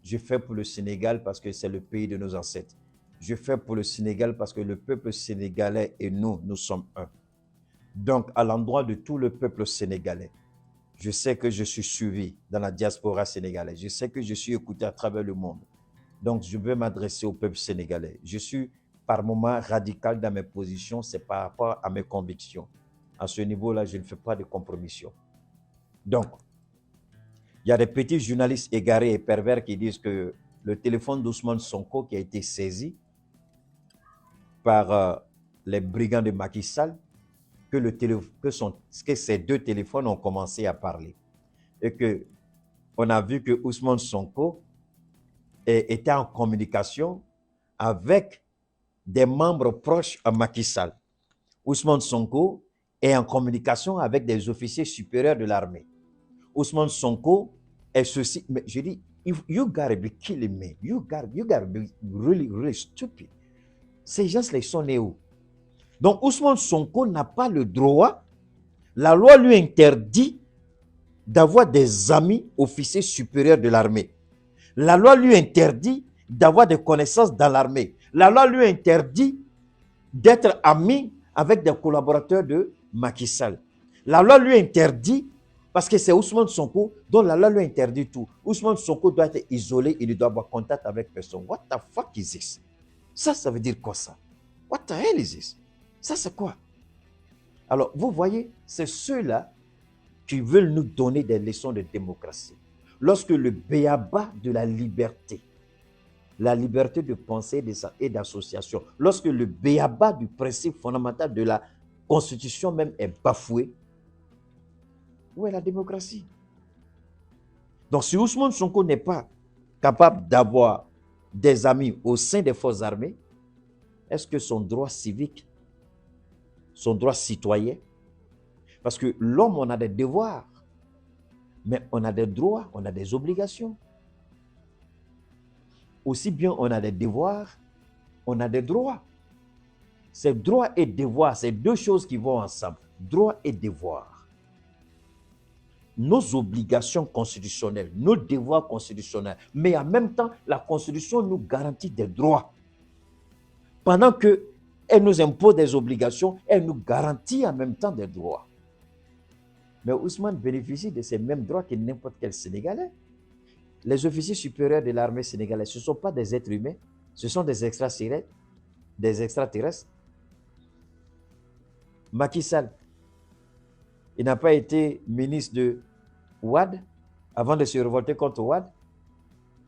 Je fais pour le Sénégal parce que c'est le pays de nos ancêtres. Je fais pour le Sénégal parce que le peuple sénégalais et nous sommes un. Donc, à l'endroit de tout le peuple sénégalais, je sais que je suis suivi dans la diaspora sénégalaise. Je sais que je suis écouté à travers le monde. Donc, je veux m'adresser au peuple sénégalais. Je suis par moments radical dans mes positions, c'est par rapport à mes convictions. À ce niveau-là, je ne fais pas de compromission. Donc, il y a des petits journalistes égarés et pervers qui disent que le téléphone d'Ousmane Sonko qui a été saisi par les brigands de Macky Sall, que ces deux téléphones ont commencé à parler. Et qu'on a vu que Ousmane Sonko était en communication avec des membres proches à Macky Sall. Ousmane Sonko est en communication avec des officiers supérieurs de l'armée. Ousmane Sonko est ceci. Mais je dis, you gotta be killing me. You gotta be really, really stupid. Ces gens-là, ils sont nés où? Donc, Ousmane Sonko n'a pas le droit. La loi lui interdit d'avoir des amis officiers supérieurs de l'armée. La loi lui interdit d'avoir des connaissances dans l'armée. La loi lui interdit d'être ami avec des collaborateurs de Macky Sall. La loi lui interdit, parce que c'est Ousmane Sonko, dont la loi lui interdit tout. Ousmane Sonko doit être isolé, il ne doit avoir contact avec personne. What the fuck is this? Ça veut dire quoi ça? What the hell is this? Ça, c'est quoi? Alors, vous voyez, c'est ceux-là qui veulent nous donner des leçons de démocratie. Lorsque le béaba de la liberté de pensée et d'association, lorsque le béaba du principe fondamental de la Constitution même est bafoué, où est la démocratie? Donc, si Ousmane Sonko n'est pas capable d'avoir des amis au sein des forces armées, est-ce que son droit civique, son droit citoyen, parce que l'homme, on a des devoirs, mais on a des droits, on a des obligations. Aussi bien on a des devoirs, on a des droits. Ces droits et devoirs, c'est deux choses qui vont ensemble. Droits et devoirs. Nos obligations constitutionnelles, nos devoirs constitutionnels, mais en même temps, la Constitution nous garantit des droits. Pendant qu'elle nous impose des obligations, elle nous garantit en même temps des droits. Mais Ousmane bénéficie de ces mêmes droits que n'importe quel Sénégalais. Les officiers supérieurs de l'armée sénégalaise, ce ne sont pas des êtres humains, ce sont des extraterrestres. Macky Sall, il n'a pas été ministre de Ouad avant de se révolter contre Ouad.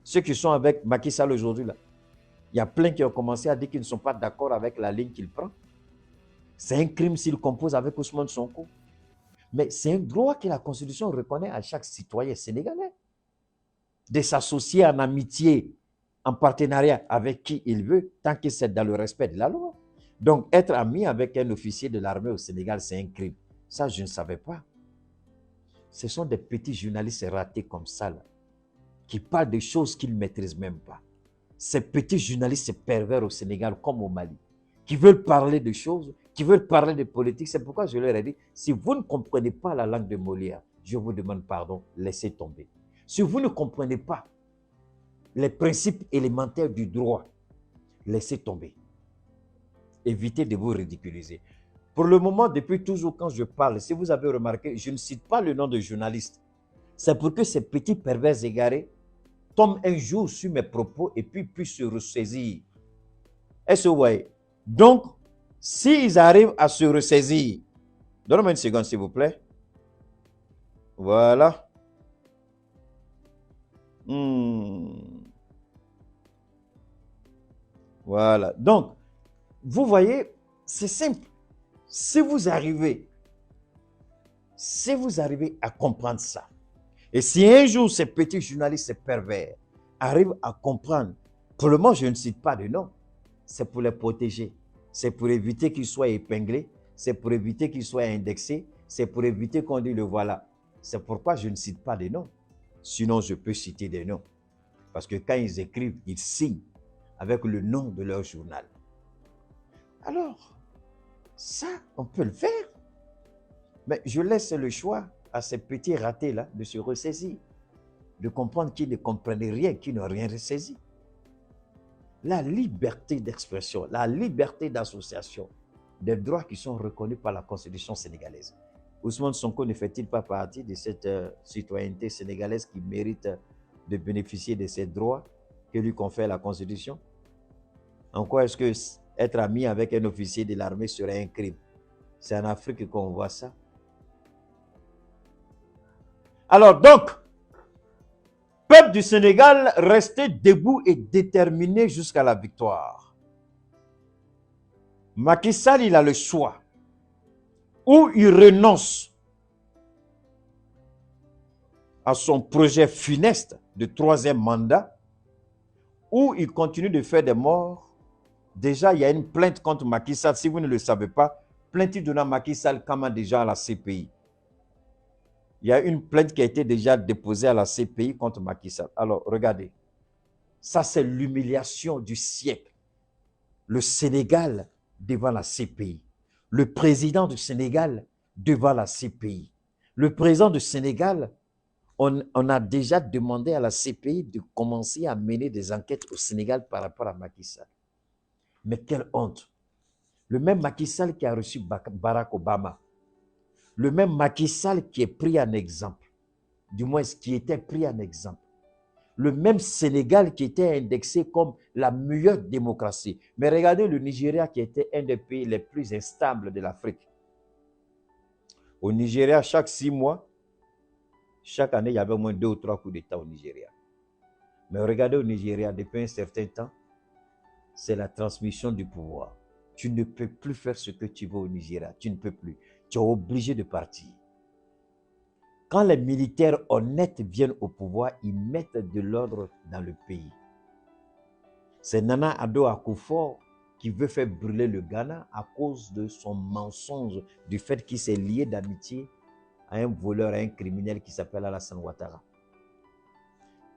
Ceux qui sont avec Macky Sall aujourd'hui, là, il y a plein qui ont commencé à dire qu'ils ne sont pas d'accord avec la ligne qu'il prend. C'est un crime s'il compose avec Ousmane Sonko. Mais c'est un droit que la Constitution reconnaît à chaque citoyen sénégalais de s'associer en amitié, en partenariat avec qui il veut, tant que c'est dans le respect de la loi. Donc, être ami avec un officier de l'armée au Sénégal, c'est un crime. Ça, je ne savais pas. Ce sont des petits journalistes ratés comme ça, là, qui parlent de choses qu'ils ne maîtrisent même pas. Ces petits journalistes pervers au Sénégal comme au Mali, qui veulent parler de choses, qui veulent parler de politique. C'est pourquoi je leur ai dit, si vous ne comprenez pas la langue de Molière, je vous demande pardon, laissez tomber. Si vous ne comprenez pas les principes élémentaires du droit, laissez tomber. Évitez de vous ridiculiser. Pour le moment, depuis toujours quand je parle, si vous avez remarqué, je ne cite pas le nom de journaliste. C'est pour que ces petits pervers égarés tombent un jour sur mes propos et puis puissent se ressaisir. Est-ce que vous voyez? Donc, s'ils arrivent à se ressaisir, donnez-moi une seconde s'il vous plaît. Voilà. Voilà. Donc, vous voyez, c'est simple. Si vous arrivez à comprendre ça, et si un jour ces petits journalistes pervers arrivent à comprendre, pour le moment, je ne cite pas de nom, c'est pour les protéger, c'est pour éviter qu'ils soient épinglés, c'est pour éviter qu'ils soient indexés, c'est pour éviter qu'on dise le voilà. C'est pourquoi je ne cite pas de nom. Sinon, je peux citer des noms. Parce que quand ils écrivent, ils signent avec le nom de leur journal. Alors, ça, on peut le faire. Mais je laisse le choix à ces petits ratés-là de se ressaisir, de comprendre qu'ils ne comprenaient rien, qu'ils n'ont rien ressaisi. La liberté d'expression, la liberté d'association, des droits qui sont reconnus par la Constitution sénégalaise. Ousmane Sonko ne fait-il pas partie de cette citoyenneté sénégalaise qui mérite de bénéficier de ces droits que lui confère la Constitution? En quoi est-ce que être ami avec un officier de l'armée serait un crime? C'est en Afrique qu'on voit ça. Alors donc, peuple du Sénégal, restez debout et déterminé jusqu'à la victoire. Macky Sall, il a le choix. Ou il renonce à son projet funeste de 3e mandat, ou il continue de faire des morts. Déjà, il y a une plainte contre Macky Sall. Si vous ne le savez pas, plainte donnant Macky Sall comme déjà à la CPI. Il y a une plainte qui a été déjà déposée à la CPI contre Macky Sall. Alors, regardez. Ça, c'est l'humiliation du siècle. Le Sénégal devant la CPI. Le président du Sénégal devant la CPI. Le président du Sénégal, on a déjà demandé à la CPI de commencer à mener des enquêtes au Sénégal par rapport à Macky Sall. Mais quelle honte! Le même Macky Sall qui a reçu Barack Obama, le même Macky Sall qui est pris en exemple, du moins qui était pris en exemple, le même Sénégal qui était indexé comme la meilleure démocratie. Mais regardez le Nigeria qui était un des pays les plus instables de l'Afrique. Au Nigeria, chaque 6 mois, chaque année, il y avait au moins 2 ou 3 coups d'État au Nigeria. Mais regardez au Nigeria, depuis un certain temps, c'est la transmission du pouvoir. Tu ne peux plus faire ce que tu veux au Nigeria. Tu ne peux plus. Tu es obligé de partir. Quand les militaires honnêtes viennent au pouvoir, ils mettent de l'ordre dans le pays. C'est Nana Addo Akufo qui veut faire brûler le Ghana à cause de son mensonge, du fait qu'il s'est lié d'amitié à un voleur, à un criminel qui s'appelle Alassane Ouattara.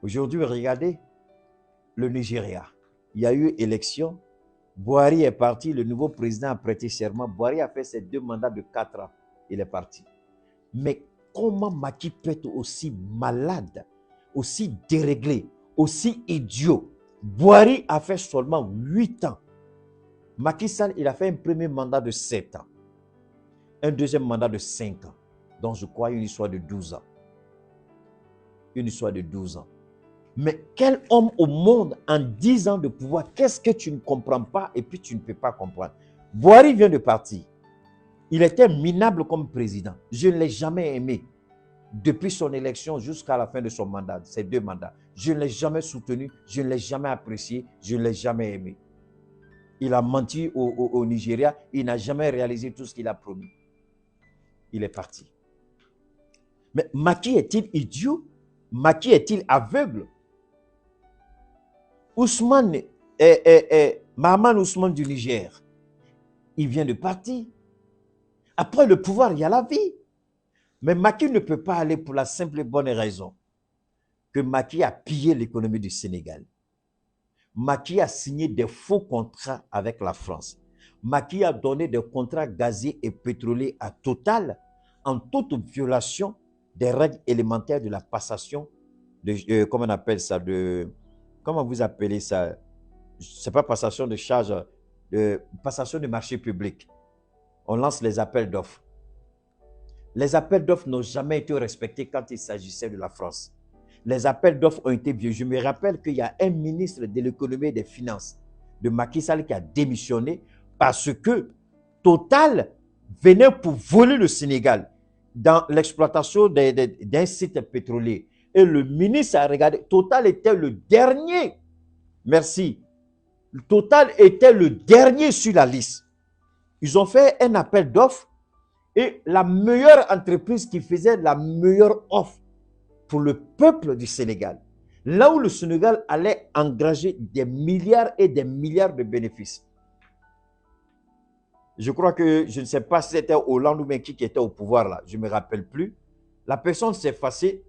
Aujourd'hui, regardez le Nigeria. Il y a eu élection. Buhari est parti, le nouveau président a prêté serment. Buhari a fait ses 2 mandats de 4 ans. Il est parti. Mais comment Macky peut être aussi malade, aussi déréglé, aussi idiot? Buhari a fait seulement 8 ans. Macky Sall, il a fait un premier mandat de 7 ans. Un deuxième mandat de 5 ans. Donc je crois une histoire de 12 ans. Une histoire de 12 ans. Mais quel homme au monde en 10 ans de pouvoir, qu'est-ce que tu ne comprends pas et puis tu ne peux pas comprendre? Buhari vient de partir. Il était minable comme président. Je ne l'ai jamais aimé. Depuis son élection jusqu'à la fin de son mandat, ses 2 mandats. Je ne l'ai jamais soutenu, je ne l'ai jamais apprécié, je ne l'ai jamais aimé. Il a menti au Nigeria, il n'a jamais réalisé tout ce qu'il a promis. Il est parti. Mais Macky est-il idiot? Macky est-il aveugle? Ousmane, Mahaman Ousmane du Niger, il vient de partir. Après le pouvoir, il y a la vie. Mais Macky ne peut pas aller pour la simple et bonne raison que Macky a pillé l'économie du Sénégal. Macky a signé des faux contrats avec la France. Macky a donné des contrats gaziers et pétroliers à Total en toute violation des règles élémentaires de la passation de, comment on appelle ça, comment vous appelez ça? C'est pas passation de charge, passation de marché public. On lance les appels d'offres. Les appels d'offres n'ont jamais été respectés quand il s'agissait de la France. Les appels d'offres ont été vieux. Je me rappelle qu'il y a un ministre de l'économie et des finances de Macky Sall qui a démissionné parce que Total venait pour voler le Sénégal dans l'exploitation d'un site pétrolier. Et le ministre a regardé. Total était le dernier. Merci. Total était le dernier sur la liste. Ils ont fait un appel d'offres et la meilleure entreprise qui faisait la meilleure offre pour le peuple du Sénégal, là où le Sénégal allait engager des milliards et des milliards de bénéfices. Je crois que, je ne sais pas si c'était Hollande ou bien qui était au pouvoir là, je ne me rappelle plus. La personne s'est effacée.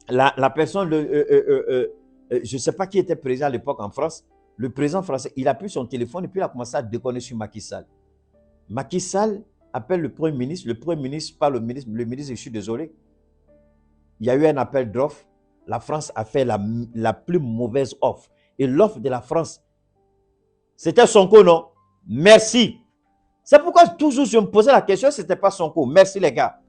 La personne, je ne sais pas qui était président à l'époque en France, le président français, il a pris son téléphone et puis il a commencé à déconner sur Macky Sall. Macky Sall appelle le Premier ministre parle au ministre, le ministre, je suis désolé. Il y a eu un appel d'offres, la France a fait la plus mauvaise offre. Et l'offre de la France, c'était Sonko, non? Merci. C'est pourquoi toujours je me posais la question, ce n'était pas Sonko. Merci les gars.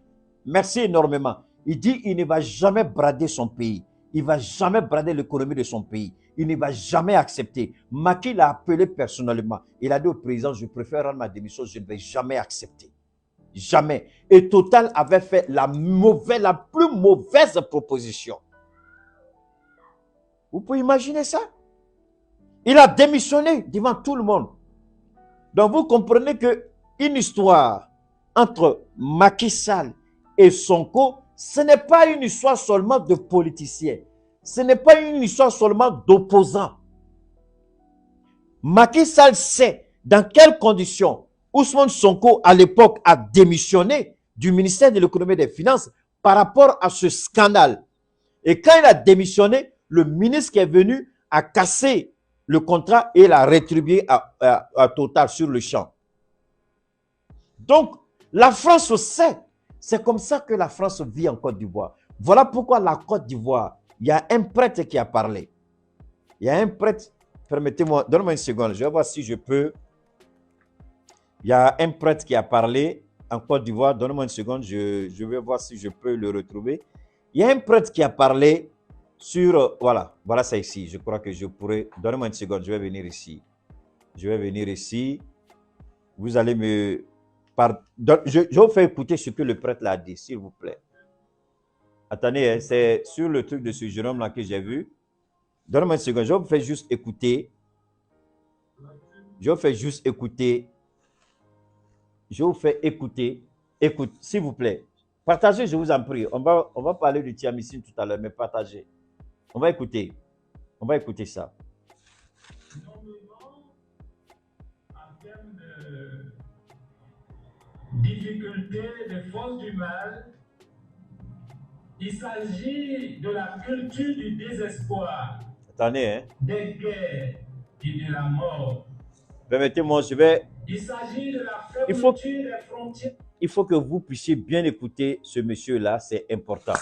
Merci énormément. Il dit qu'il ne va jamais brader son pays. Il ne va jamais brader l'économie de son pays. Il ne va jamais accepter. Macky l'a appelé personnellement. Il a dit au président, je préfère rendre ma démission, je ne vais jamais accepter. Jamais. Et Total avait fait la plus mauvaise proposition. Vous pouvez imaginer ça? Il a démissionné devant tout le monde. Donc vous comprenez qu'une histoire entre Macky Sall et Sonko, ce n'est pas une histoire seulement de politiciens. Ce n'est pas une histoire seulement d'opposants. Macky Sall sait dans quelles conditions Ousmane Sonko, à l'époque, a démissionné du ministère de l'économie et des finances par rapport à ce scandale. Et quand il a démissionné, le ministre qui est venu a cassé le contrat et l'a rétribué à Total sur le champ. Donc, la France sait. C'est comme ça que la France vit en Côte d'Ivoire. Voilà pourquoi la Côte d'Ivoire, il y a un prêtre qui a parlé. Il y a un prêtre, permettez-moi, donne-moi une seconde, je vais voir si je peux. Il y a un prêtre qui a parlé en Côte d'Ivoire, donne-moi une seconde, je vais voir si je peux le retrouver. Il y a un prêtre qui a parlé sur, voilà c'est ici, je crois que je pourrais, donne-moi une seconde, je vais venir ici. Je vais venir ici, vous allez me... Je vous fais écouter ce que le prêtre l'a dit, s'il vous plaît. Attendez, hein, c'est sur le truc de ce jeune homme-là que j'ai vu. Donne-moi une seconde, je vous fais juste écouter. Je vous fais juste écouter. Je vous fais écouter. Écoute, s'il vous plaît. Partagez, je vous en prie. On va parler du Tiamissine tout à l'heure, mais partagez. On va écouter. On va écouter ça. En termes de difficultés, de forces du mal, il s'agit de la culture du désespoir. Attendez, hein. Des guerres et de la mort. Permettez-moi, je vais... Il s'agit de la fermeture des frontières. Il faut que vous puissiez bien écouter ce monsieur-là, c'est important.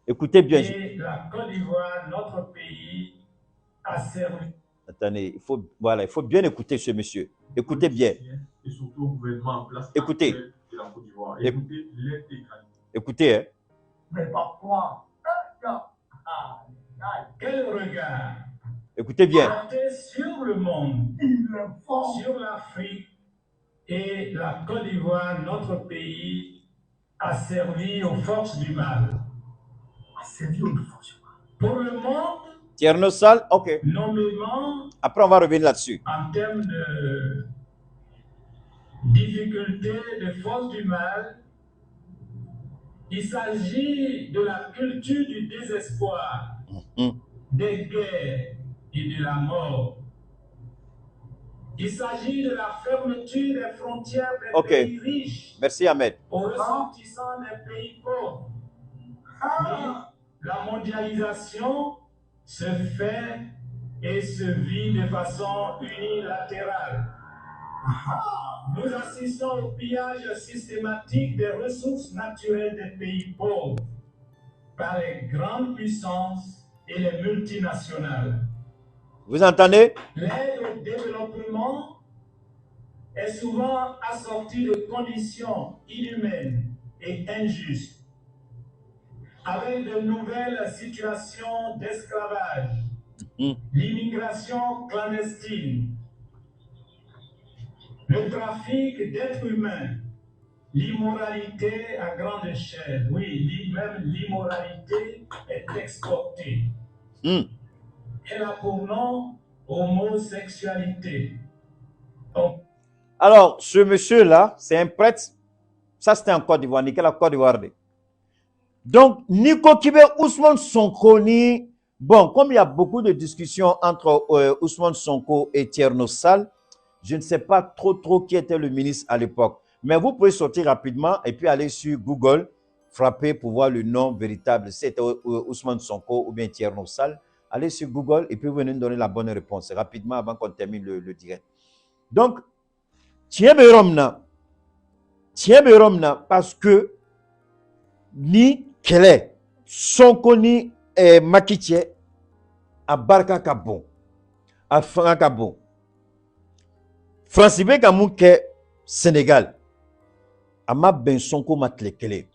Écoutez bien. Et la Côte d'Ivoire, notre pays, a servi. Attendez, il faut bien écouter ce monsieur. Écoutez bien. Et surtout au gouvernement en place. Écoutez. De la Côte d'Ivoire. Écoutez l'intégralité. Écoutez, hein. Mais parfois, quel regard Écoutez bien. porté sur le monde, sur l'Afrique et la Côte d'Ivoire, notre pays, a servi aux forces du mal. A servi aux forces du mal. Pour le monde, Tierno Sall, ok. nommément, Après, on va revenir là-dessus. en termes de difficultés, de forces du mal, il s'agit de la culture du désespoir, des guerres et de la mort. Il s'agit de la fermeture des frontières des pays riches. Merci Ahmed. Aux ressortissants des pays pauvres. La mondialisation se fait et se vit de façon unilatérale. Nous assistons au pillage systématique des ressources naturelles des pays pauvres par les grandes puissances et les multinationales. Vous entendez? L'aide au développement est souvent assortie de conditions inhumaines et injustes, avec de nouvelles situations d'esclavage, l'immigration clandestine, le trafic d'êtres humains, l'immoralité à grande échelle. Oui, même l'immoralité est exportée. Elle a pour nom homosexualité. Alors, ce monsieur-là, c'est un prêtre. Ça, c'était en Côte d'Ivoire. Nicolas Côte d'Ivoire. Donc, Nico Kibe, Ousmane Sonko, bon, comme il y a beaucoup de discussions entre Ousmane Sonko et Thierno Sall, je ne sais pas trop qui était le ministre à l'époque. Mais vous pouvez sortir rapidement et puis aller sur Google, frapper pour voir le nom véritable. C'était Ousmane Sonko ou bien Thierno Sall. Allez sur Google et puis vous venez nous donner la bonne réponse rapidement avant qu'on termine le direct. Donc, tiens Romna, parce que ni Kele, Sonko ni Makitie, à Barka Kabon, à Franck Kabon. Francibe Kamouke, Sénégal, à ma ben Sonko Matlekele.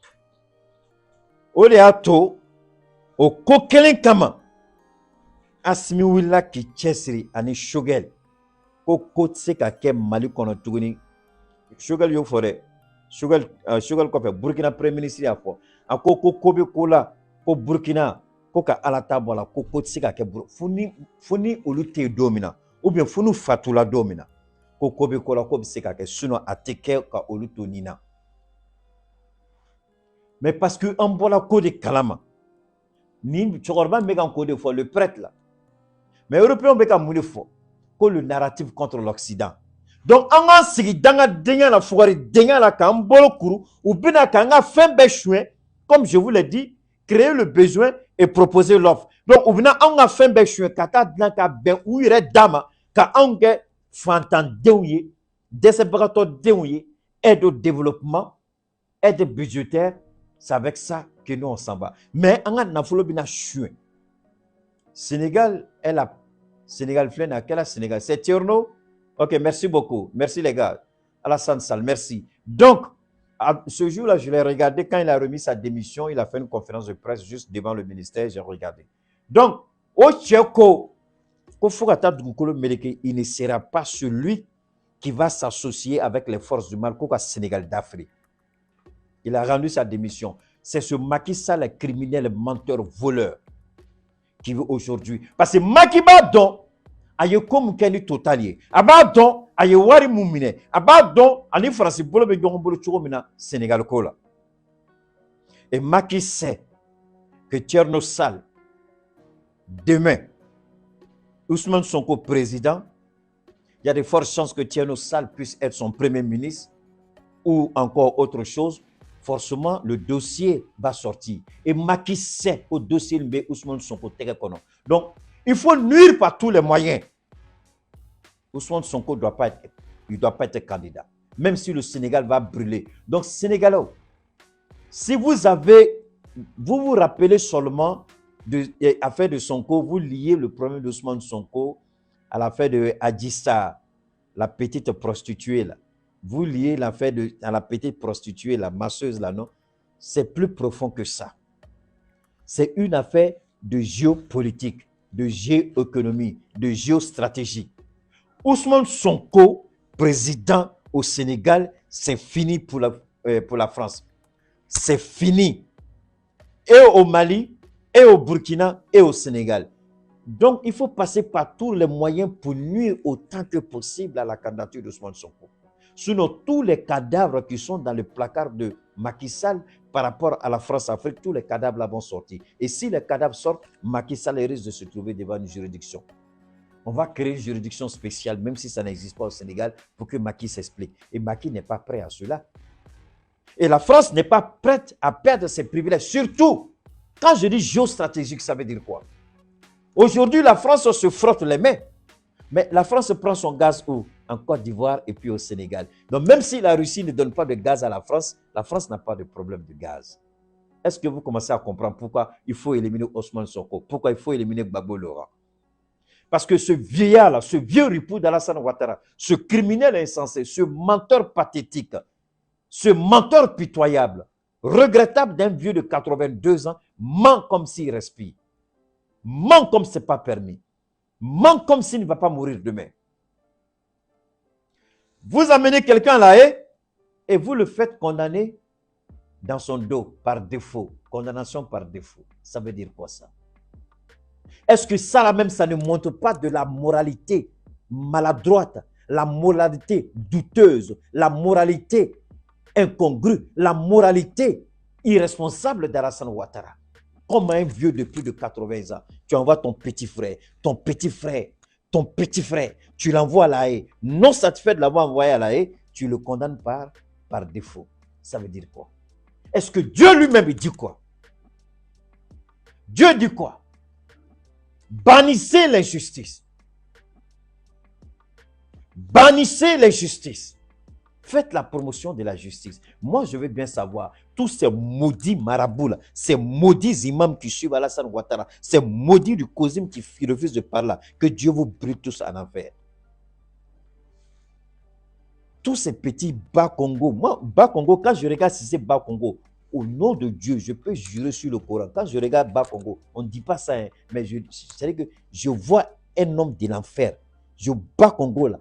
Oleato, au Kokelen Kama, Asmiwila ki Chesri, ani Shogel, Koko Tseka Ke Mali Konotuguni, Shogel yo fore, Shogel Kofe, Burkina Premier Ministre a fo, a Koko Kobe Kola, Ko Burkina, Koka Alata Bola, Koko Tseka Ke Funi Olute Domina, ou bien Funu Fatula Domina. Kobe kola kobe seka ke suno ateke ka oluto nina. Mais parce que en bola code kalama. Ni chorban megan code fo le prêtre là. Mais européen beka mouni fo ko le narratif contre l'Occident. Donc en sigi danga denga la foire denga la ka mbolo kuru ou bina ka nga fembe chouin comme je vous l'ai dit, créer le besoin et proposer l'offre. Donc ou bina nga fembe chouin kata dlanka ben ou ire dama ka ange Fantan Dewye, Desebarato Dewye, aide au développement, aide budgétaire, c'est avec ça que nous on s'en va. Mais on a bina chouin. Sénégal, elle a Sénégal plein à quel Sénégal? C'est Thierno. Ok, merci beaucoup. Merci les gars. Alassane Sall, merci. Donc, ce jour-là, je l'ai regardé quand il a remis sa démission, il a fait une conférence de presse juste devant le ministère, j'ai regardé. Donc, au Tchèque, il ne sera pas celui qui va s'associer avec les forces du mal au Sénégal d'Afrique. Il a rendu sa démission. C'est ce Macky Sall, le criminel, menteur, voleur, qui veut aujourd'hui. Parce que Macky Badon, aye comme Kenny Totalier, Abadon, aye Wari Moumine, Abadon, ani France, Bolo Bedon, Bolo Choromina, Sénégal Kola. Et Macky sait que Thierno Sall, demain, Ousmane Sonko président, il y a de fortes chances que Thierno Sall puisse être son premier ministre ou encore autre chose. Forcément, le dossier va sortir. Et Macky sait au dossier de Ousmane Sonko. Donc, il faut nuire par tous les moyens. Ousmane Sonko ne doit pas être candidat. Même si le Sénégal va brûler. Donc, Sénégalais, si vous vous rappelez seulement de l'affaire de Sonko, vous liez le problème d'Ousmane Sonko à l'affaire de Adjissa, la petite prostituée là. Vous liez l'affaire à la petite prostituée, la masseuse là, non? C'est plus profond que ça. C'est une affaire de géopolitique, de géoéconomie, de géostratégie. Ousmane Sonko, président au Sénégal, c'est fini pour la France. C'est fini. Et au Mali, et au Burkina, et au Sénégal. Donc, il faut passer par tous les moyens pour nuire autant que possible à la candidature d'Ousmane Sonko. Sinon, tous les cadavres qui sont dans le placard de Macky Sall par rapport à la France-Afrique, tous les cadavres là vont sortir. Et si les cadavres sortent, Macky Sall risque de se trouver devant une juridiction. On va créer une juridiction spéciale, même si ça n'existe pas au Sénégal, pour que Macky s'explique. Et Macky n'est pas prêt à cela. Et la France n'est pas prête à perdre ses privilèges. Surtout, quand je dis géostratégique, ça veut dire quoi? Aujourd'hui, la France se frotte les mains. Mais la France prend son gaz où? En Côte d'Ivoire et puis au Sénégal. Donc même si la Russie ne donne pas de gaz à la France n'a pas de problème de gaz. Est-ce que vous commencez à comprendre pourquoi il faut éliminer Ousmane Sonko? Pourquoi il faut éliminer Gbagbo Laurent? Parce que ce vieillard-là, ce vieux ripou d'Alassane Ouattara, ce criminel insensé, ce menteur pathétique, ce menteur pitoyable, regrettable d'un vieux de 82 ans, ment comme s'il respire. Ment comme ce n'est pas permis. Ment comme s'il ne va pas mourir demain. Vous amenez quelqu'un à la haie et vous le faites condamner dans son dos par défaut. Condamnation par défaut. Ça veut dire quoi ça? Est-ce que ça là même, ça ne montre pas de la moralité maladroite, la moralité douteuse, la moralité incongrue, la moralité irresponsable d'Alassane Ouattara? Comme un vieux de plus de 80 ans, tu envoies ton petit frère, tu l'envoies à La Haye. Non satisfait de l'avoir envoyé à La Haye, tu le condamnes par défaut. Ça veut dire quoi? Est-ce que Dieu lui-même dit quoi? Dieu dit quoi? Bannissez l'injustice. Bannissez l'injustice. Faites la promotion de la justice. Moi, je veux bien savoir, tous ces maudits marabouts, là, ces maudits imams qui suivent Alassane Ouattara, ces maudits du COSIM qui refusent de parler, que Dieu vous brûle tous en enfer. Tous ces petits Bas-Congo, moi, Bas-Congo, quand je regarde si c'est Bas-Congo, au nom de Dieu, je peux jurer sur le Coran. Quand je regarde Bas-Congo, on ne dit pas ça, hein, mais c'est-à-dire que je vois un homme de l'enfer. Je Bas-Congo, là,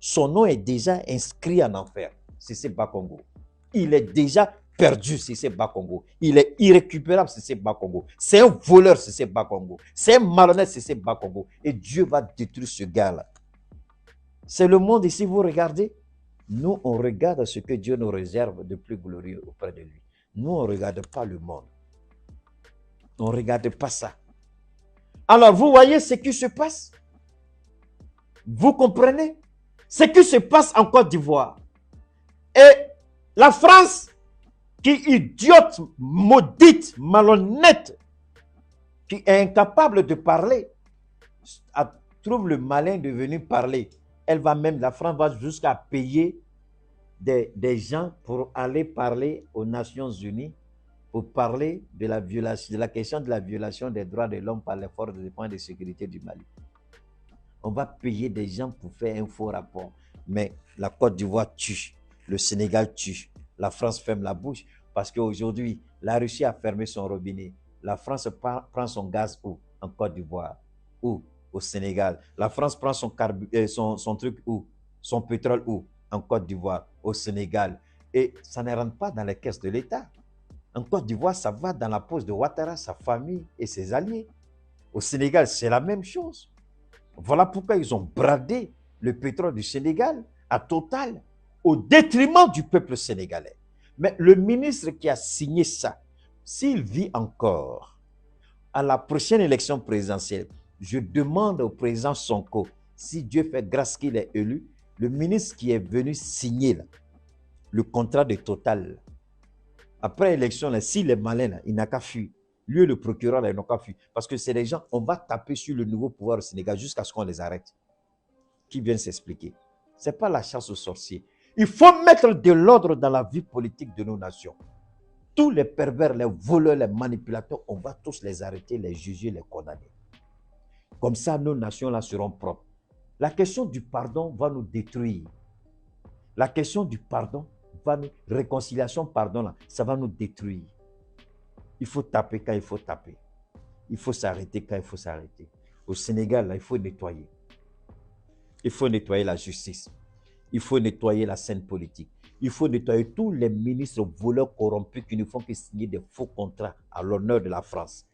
son nom est déjà inscrit en enfer. C'est Bas-Congo. Il est déjà perdu, c'est Bas-Congo. Il est irrécupérable, c'est Bas-Congo. C'est un voleur, c'est Bas-Congo. C'est un malhonnête, c'est Bas-Congo. Et Dieu va détruire ce gars-là. C'est le monde ici, vous regardez. Nous, on regarde ce que Dieu nous réserve de plus glorieux auprès de lui. Nous, on ne regarde pas le monde. On ne regarde pas ça. Alors, vous voyez ce qui se passe? Vous comprenez? Ce qui se passe en Côte d'Ivoire. Et la France, qui est idiote, maudite, malhonnête, qui est incapable de parler, trouve le malin de venir parler. La France va jusqu'à payer des gens pour aller parler aux Nations Unies, pour parler de la question de la violation des droits de l'homme par les forces de défense et de sécurité du Mali. On va payer des gens pour faire un faux rapport. Mais la Côte d'Ivoire tue, le Sénégal tue, la France ferme la bouche parce qu'aujourd'hui, la Russie a fermé son robinet. La France prend son gaz où? En Côte d'Ivoire. Où? Au Sénégal. La France prend son truc où? Son pétrole où? En Côte d'Ivoire, au Sénégal. Et ça ne rentre pas dans les caisses de l'État. En Côte d'Ivoire, ça va dans la poche de Ouattara, sa famille et ses alliés. Au Sénégal, c'est la même chose. Voilà pourquoi ils ont bradé le pétrole du Sénégal à Total, au détriment du peuple sénégalais. Mais le ministre qui a signé ça, s'il vit encore, à la prochaine élection présidentielle, je demande au président Sonko, si Dieu fait grâce qu'il est élu, le ministre qui est venu signer là, le contrat de Total, après l'élection, s'il est malin, là, il n'a qu'à fuir. Lui et le procureur, là, ils n'ont qu'à fuir. Parce que c'est des gens, on va taper sur le nouveau pouvoir au Sénégal jusqu'à ce qu'on les arrête. Qui viennent s'expliquer. Ce n'est pas la chasse aux sorciers. Il faut mettre de l'ordre dans la vie politique de nos nations. Tous les pervers, les voleurs, les manipulateurs, on va tous les arrêter, les juger, les condamner. Comme ça, nos nations-là seront propres. La question du pardon va nous détruire. La question du pardon réconciliation, pardon, là, ça va nous détruire. Il faut taper quand il faut taper. Il faut s'arrêter quand il faut s'arrêter. Au Sénégal, là, il faut nettoyer. Il faut nettoyer la justice. Il faut nettoyer la scène politique. Il faut nettoyer tous les ministres voleurs corrompus qui ne font que signer des faux contrats à l'honneur de la France.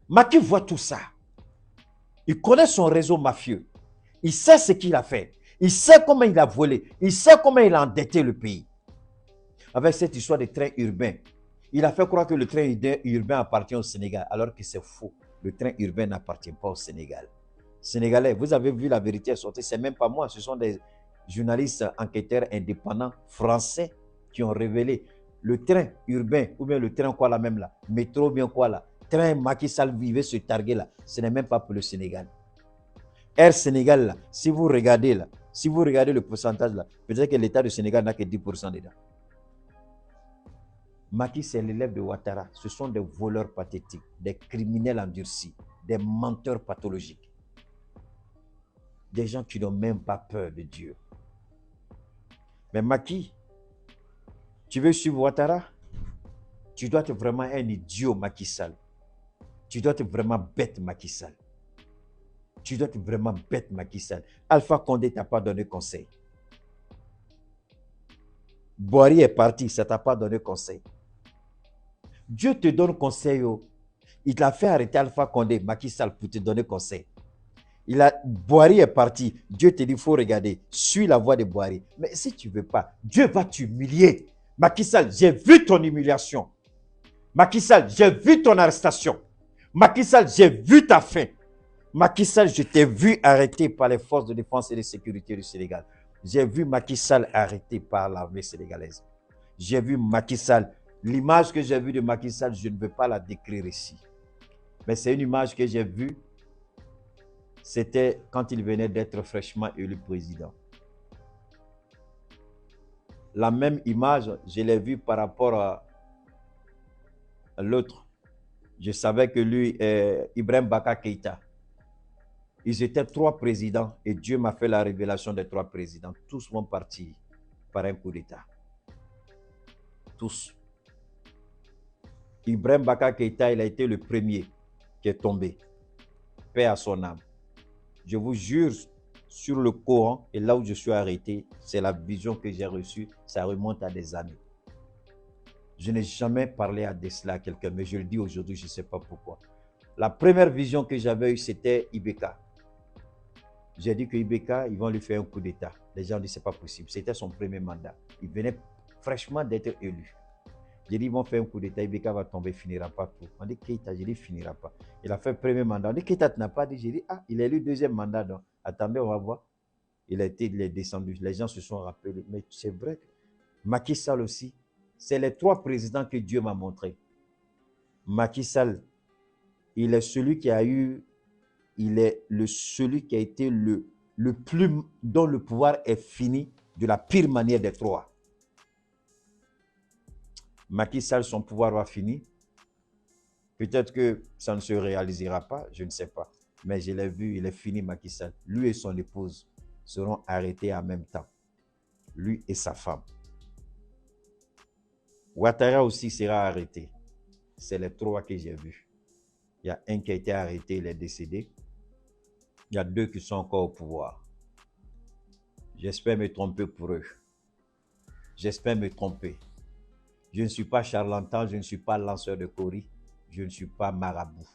Macky voit tout ça. Il connaît son réseau mafieux. Il sait ce qu'il a fait. Il sait comment il a volé. Il sait comment il a endetté le pays. Avec cette histoire de train urbain, il a fait croire que le train urbain appartient au Sénégal, alors que c'est faux. Le train urbain n'appartient pas au Sénégal. Sénégalais, vous avez vu la vérité sortir, ce n'est même pas moi, ce sont des journalistes enquêteurs indépendants français qui ont révélé le train urbain, ou bien le train quoi là même là, métro bien quoi là, train Macky Sall vivait se targuer là, ce n'est même pas pour le Sénégal. Air Sénégal là, si vous regardez le pourcentage là, peut-être que l'État du Sénégal n'a que 10% dedans. Macky, c'est l'élève de Ouattara. Ce sont des voleurs pathétiques, des criminels endurcis, des menteurs pathologiques. Des gens qui n'ont même pas peur de Dieu. Mais Macky, tu veux suivre Ouattara? Tu dois être vraiment un idiot, Macky Sall. Tu dois être vraiment bête, Macky Sall. Tu dois être vraiment bête, Macky Sall. Alpha Condé ne t'a pas donné conseil. Boari est parti, ça ne t'a pas donné conseil. Dieu te donne conseil. Il a fait arrêter Alpha Condé, Macky Sall, pour te donner conseil. Boiry est parti. Dieu te dit, il faut regarder. Suis la voie de Boiry. Mais si tu ne veux pas, Dieu va t'humilier. Macky Sall, j'ai vu ton humiliation. Macky Sall, j'ai vu ton arrestation. Macky Sall, j'ai vu ta fin. Macky Sall, je t'ai vu arrêté par les forces de défense et de sécurité du Sénégal. J'ai vu Macky Sall arrêté par l'armée sénégalaise. J'ai vu Macky Sall. L'image que j'ai vue de Macky Sall, je ne veux pas la décrire ici. Mais c'est une image que j'ai vue. C'était quand il venait d'être fraîchement élu président. La même image, je l'ai vue par rapport à l'autre. Je savais que lui, Ibrahim Baka Keïta, ils étaient 3 présidents et Dieu m'a fait la révélation des 3 présidents. Tous vont partir par un coup d'État. Tous. Ibrahim Baka Keïta, il a été le premier qui est tombé. Paix à son âme. Je vous jure, sur le Coran, et là où je suis arrêté, c'est la vision que j'ai reçue, ça remonte à des années. Je n'ai jamais parlé de cela à quelqu'un, mais je le dis aujourd'hui, je ne sais pas pourquoi. La première vision que j'avais eue, c'était Ibeka. J'ai dit que Ibeka, ils vont lui faire un coup d'État. Les gens ont dit que ce n'est pas possible. C'était son premier mandat. Il venait fraîchement d'être élu. J'ai dit, ils vont faire un coup d'État, Ibeka va tomber, il ne finira pas tout. On dit, Keïta, j'ai dit, il ne finira pas. Il a fait le premier mandat. On dit, Keïta, tu n'as pas dit. J'ai dit, ah, il a eu le deuxième mandat. Donc, attendez, on va voir. Il est descendu. Les gens se sont rappelés. Mais c'est vrai que Macky Sall aussi, c'est les 3 présidents que Dieu m'a montrés. Macky Sall, il est celui qui a eu, celui qui a été le plus, dont le pouvoir est fini de la pire manière des 3. Macky Sall, son pouvoir va finir. Peut-être que ça ne se réalisera pas, je ne sais pas. Mais je l'ai vu, il est fini, Macky Sall. Lui et son épouse seront arrêtés en même temps. Lui et sa femme. Ouattara aussi sera arrêté. C'est les 3 que j'ai vus. Il y a un qui a été arrêté, il est décédé. Il y a 2 qui sont encore au pouvoir. J'espère me tromper pour eux. J'espère me tromper. Je ne suis pas charlatan, je ne suis pas lanceur de coris, je ne suis pas marabout.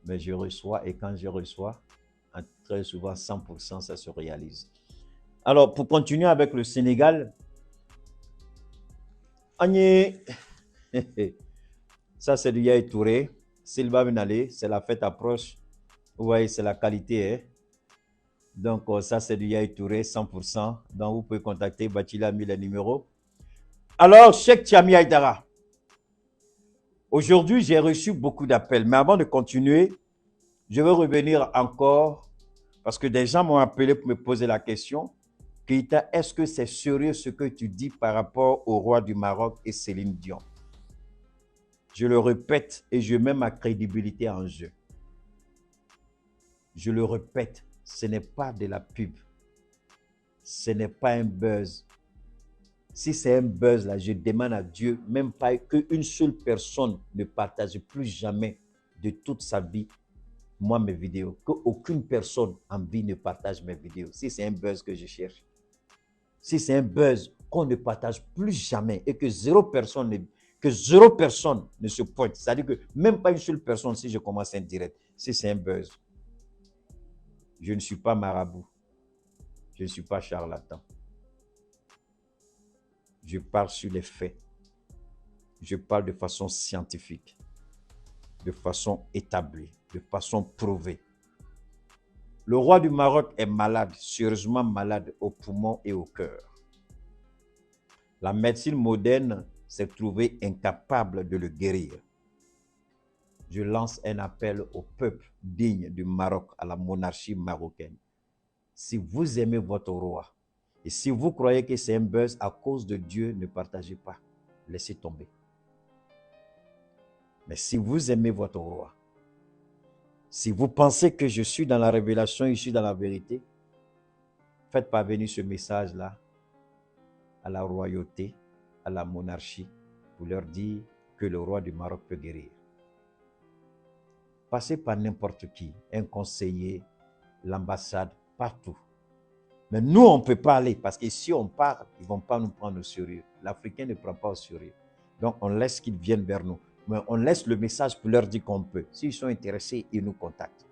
Mais je reçois et quand je reçois, très souvent 100% ça se réalise. Alors pour continuer avec le Sénégal, ça c'est du Yaya Touré, Sylvain Benalé, c'est la fête approche. Vous voyez, c'est la qualité. Hein? Donc ça c'est du Yaya Touré, 100%. Donc vous pouvez contacter, Bachila a mis le numéro. Alors, Cheikh Thiami Aïdara, aujourd'hui, j'ai reçu beaucoup d'appels. Mais avant de continuer, je veux revenir encore, parce que des gens m'ont appelé pour me poser la question. Keïta, est-ce que c'est sérieux ce que tu dis par rapport au roi du Maroc et Céline Dion? Je le répète et je mets ma crédibilité en jeu. Je le répète, ce n'est pas de la pub. Ce n'est pas un buzz. Si c'est un buzz là, je demande à Dieu, même pas qu'une seule personne ne partage plus jamais de toute sa vie, moi, mes vidéos. Qu'aucune personne en vie ne partage mes vidéos. Si c'est un buzz que je cherche. Si c'est un buzz qu'on ne partage plus jamais et que zéro personne ne se pointe. C'est-à-dire que même pas une seule personne, si je commence un direct, si c'est un buzz. Je ne suis pas marabout. Je ne suis pas charlatan. Je parle sur les faits. Je parle de façon scientifique, de façon établie, de façon prouvée. Le roi du Maroc est malade, sérieusement malade au poumon et au cœur. La médecine moderne s'est trouvée incapable de le guérir. Je lance un appel au peuple digne du Maroc, à la monarchie marocaine. Si vous aimez votre roi, et si vous croyez que c'est un buzz à cause de Dieu, ne partagez pas. Laissez tomber. Mais si vous aimez votre roi, si vous pensez que je suis dans la révélation, je suis dans la vérité, faites parvenir ce message-là à la royauté, à la monarchie, pour leur dire que le roi du Maroc peut guérir. Passez par n'importe qui, un conseiller, l'ambassade, partout. Mais nous, on ne peut pas aller parce que si on part, ils ne vont pas nous prendre au sérieux. L'Africain ne prend pas au sérieux. Donc, on laisse qu'ils viennent vers nous. Mais on laisse le message pour leur dire qu'on peut. S'ils sont intéressés, ils nous contactent.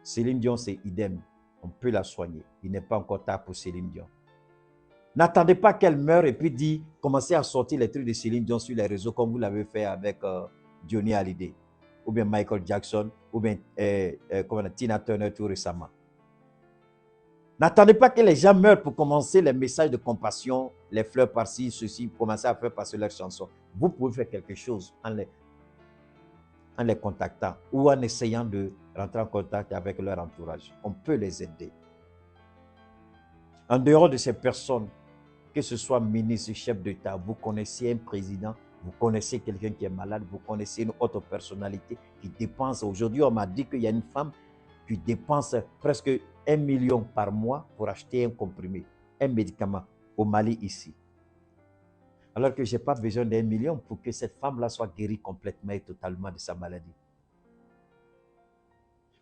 Céline Dion, c'est idem. On peut la soigner. Il n'est pas encore tard pour Céline Dion. N'attendez pas qu'elle meure et puis commencez à sortir les trucs de Céline Dion sur les réseaux comme vous l'avez fait avec Johnny Hallyday, ou bien Michael Jackson, ou bien Tina Turner tout récemment. N'attendez pas que les gens meurent pour commencer les messages de compassion, les fleurs par-ci, ceci, commencer à faire passer leurs chansons. Vous pouvez faire quelque chose en les contactant ou en essayant de rentrer en contact avec leur entourage. On peut les aider. En dehors de ces personnes, que ce soit ministre, chef d'État, vous connaissez un président, vous connaissez quelqu'un qui est malade, vous connaissez une autre personnalité qui dépense. Aujourd'hui, on m'a dit qu'il y a une femme qui dépense presque 1 million par mois pour acheter un comprimé, un médicament au Mali ici. Alors que je n'ai pas besoin d'1 million pour que cette femme-là soit guérie complètement et totalement de sa maladie.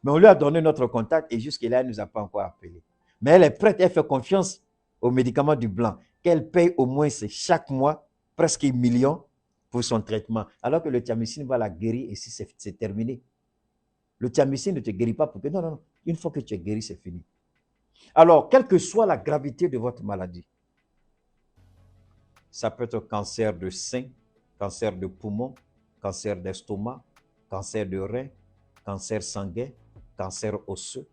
Mais on lui a donné notre contact et jusque-là, elle ne nous a pas encore appelé. Mais elle est prête, elle fait confiance aux médicaments du blanc, qu'elle paye au moins chaque mois presque 1 million pour son traitement. Alors que le thiamicine va la guérir et si c'est terminé. Le thiamicine ne te guérit pas pour que... Non, non, non. Une fois que tu es guéri, c'est fini. Alors, quelle que soit la gravité de votre maladie, ça peut être cancer de sein, cancer de poumon, cancer d'estomac, cancer de rein, cancer sanguin, cancer osseux,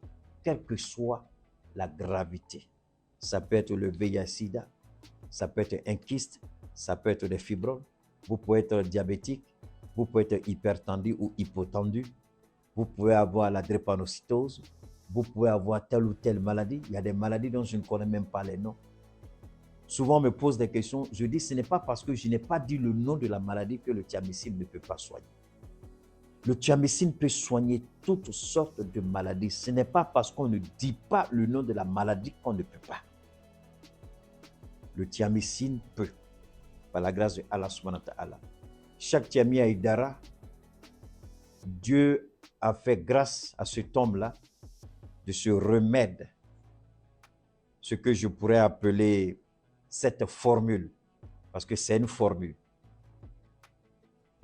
quelle que soit la gravité. Ça peut être le VIH-Sida, ça peut être un kyste, ça peut être des fibromes, vous pouvez être diabétique, vous pouvez être hypertendu ou hypotendu, vous pouvez avoir la drépanocytose, vous pouvez avoir telle ou telle maladie. Il y a des maladies dont je ne connais même pas les noms. Souvent, on me pose des questions. Je dis, ce n'est pas parce que je n'ai pas dit le nom de la maladie que le thiamicine ne peut pas soigner. Le thiamicine peut soigner toutes sortes de maladies. Ce n'est pas parce qu'on ne dit pas le nom de la maladie qu'on ne peut pas. Le thiamicine peut, par la grâce de Allah subhanahu wa ta'ala. Chaque Thiami Aïdara, Dieu a fait grâce à cet homme-là de ce remède, ce que je pourrais appeler cette formule, parce que c'est une formule.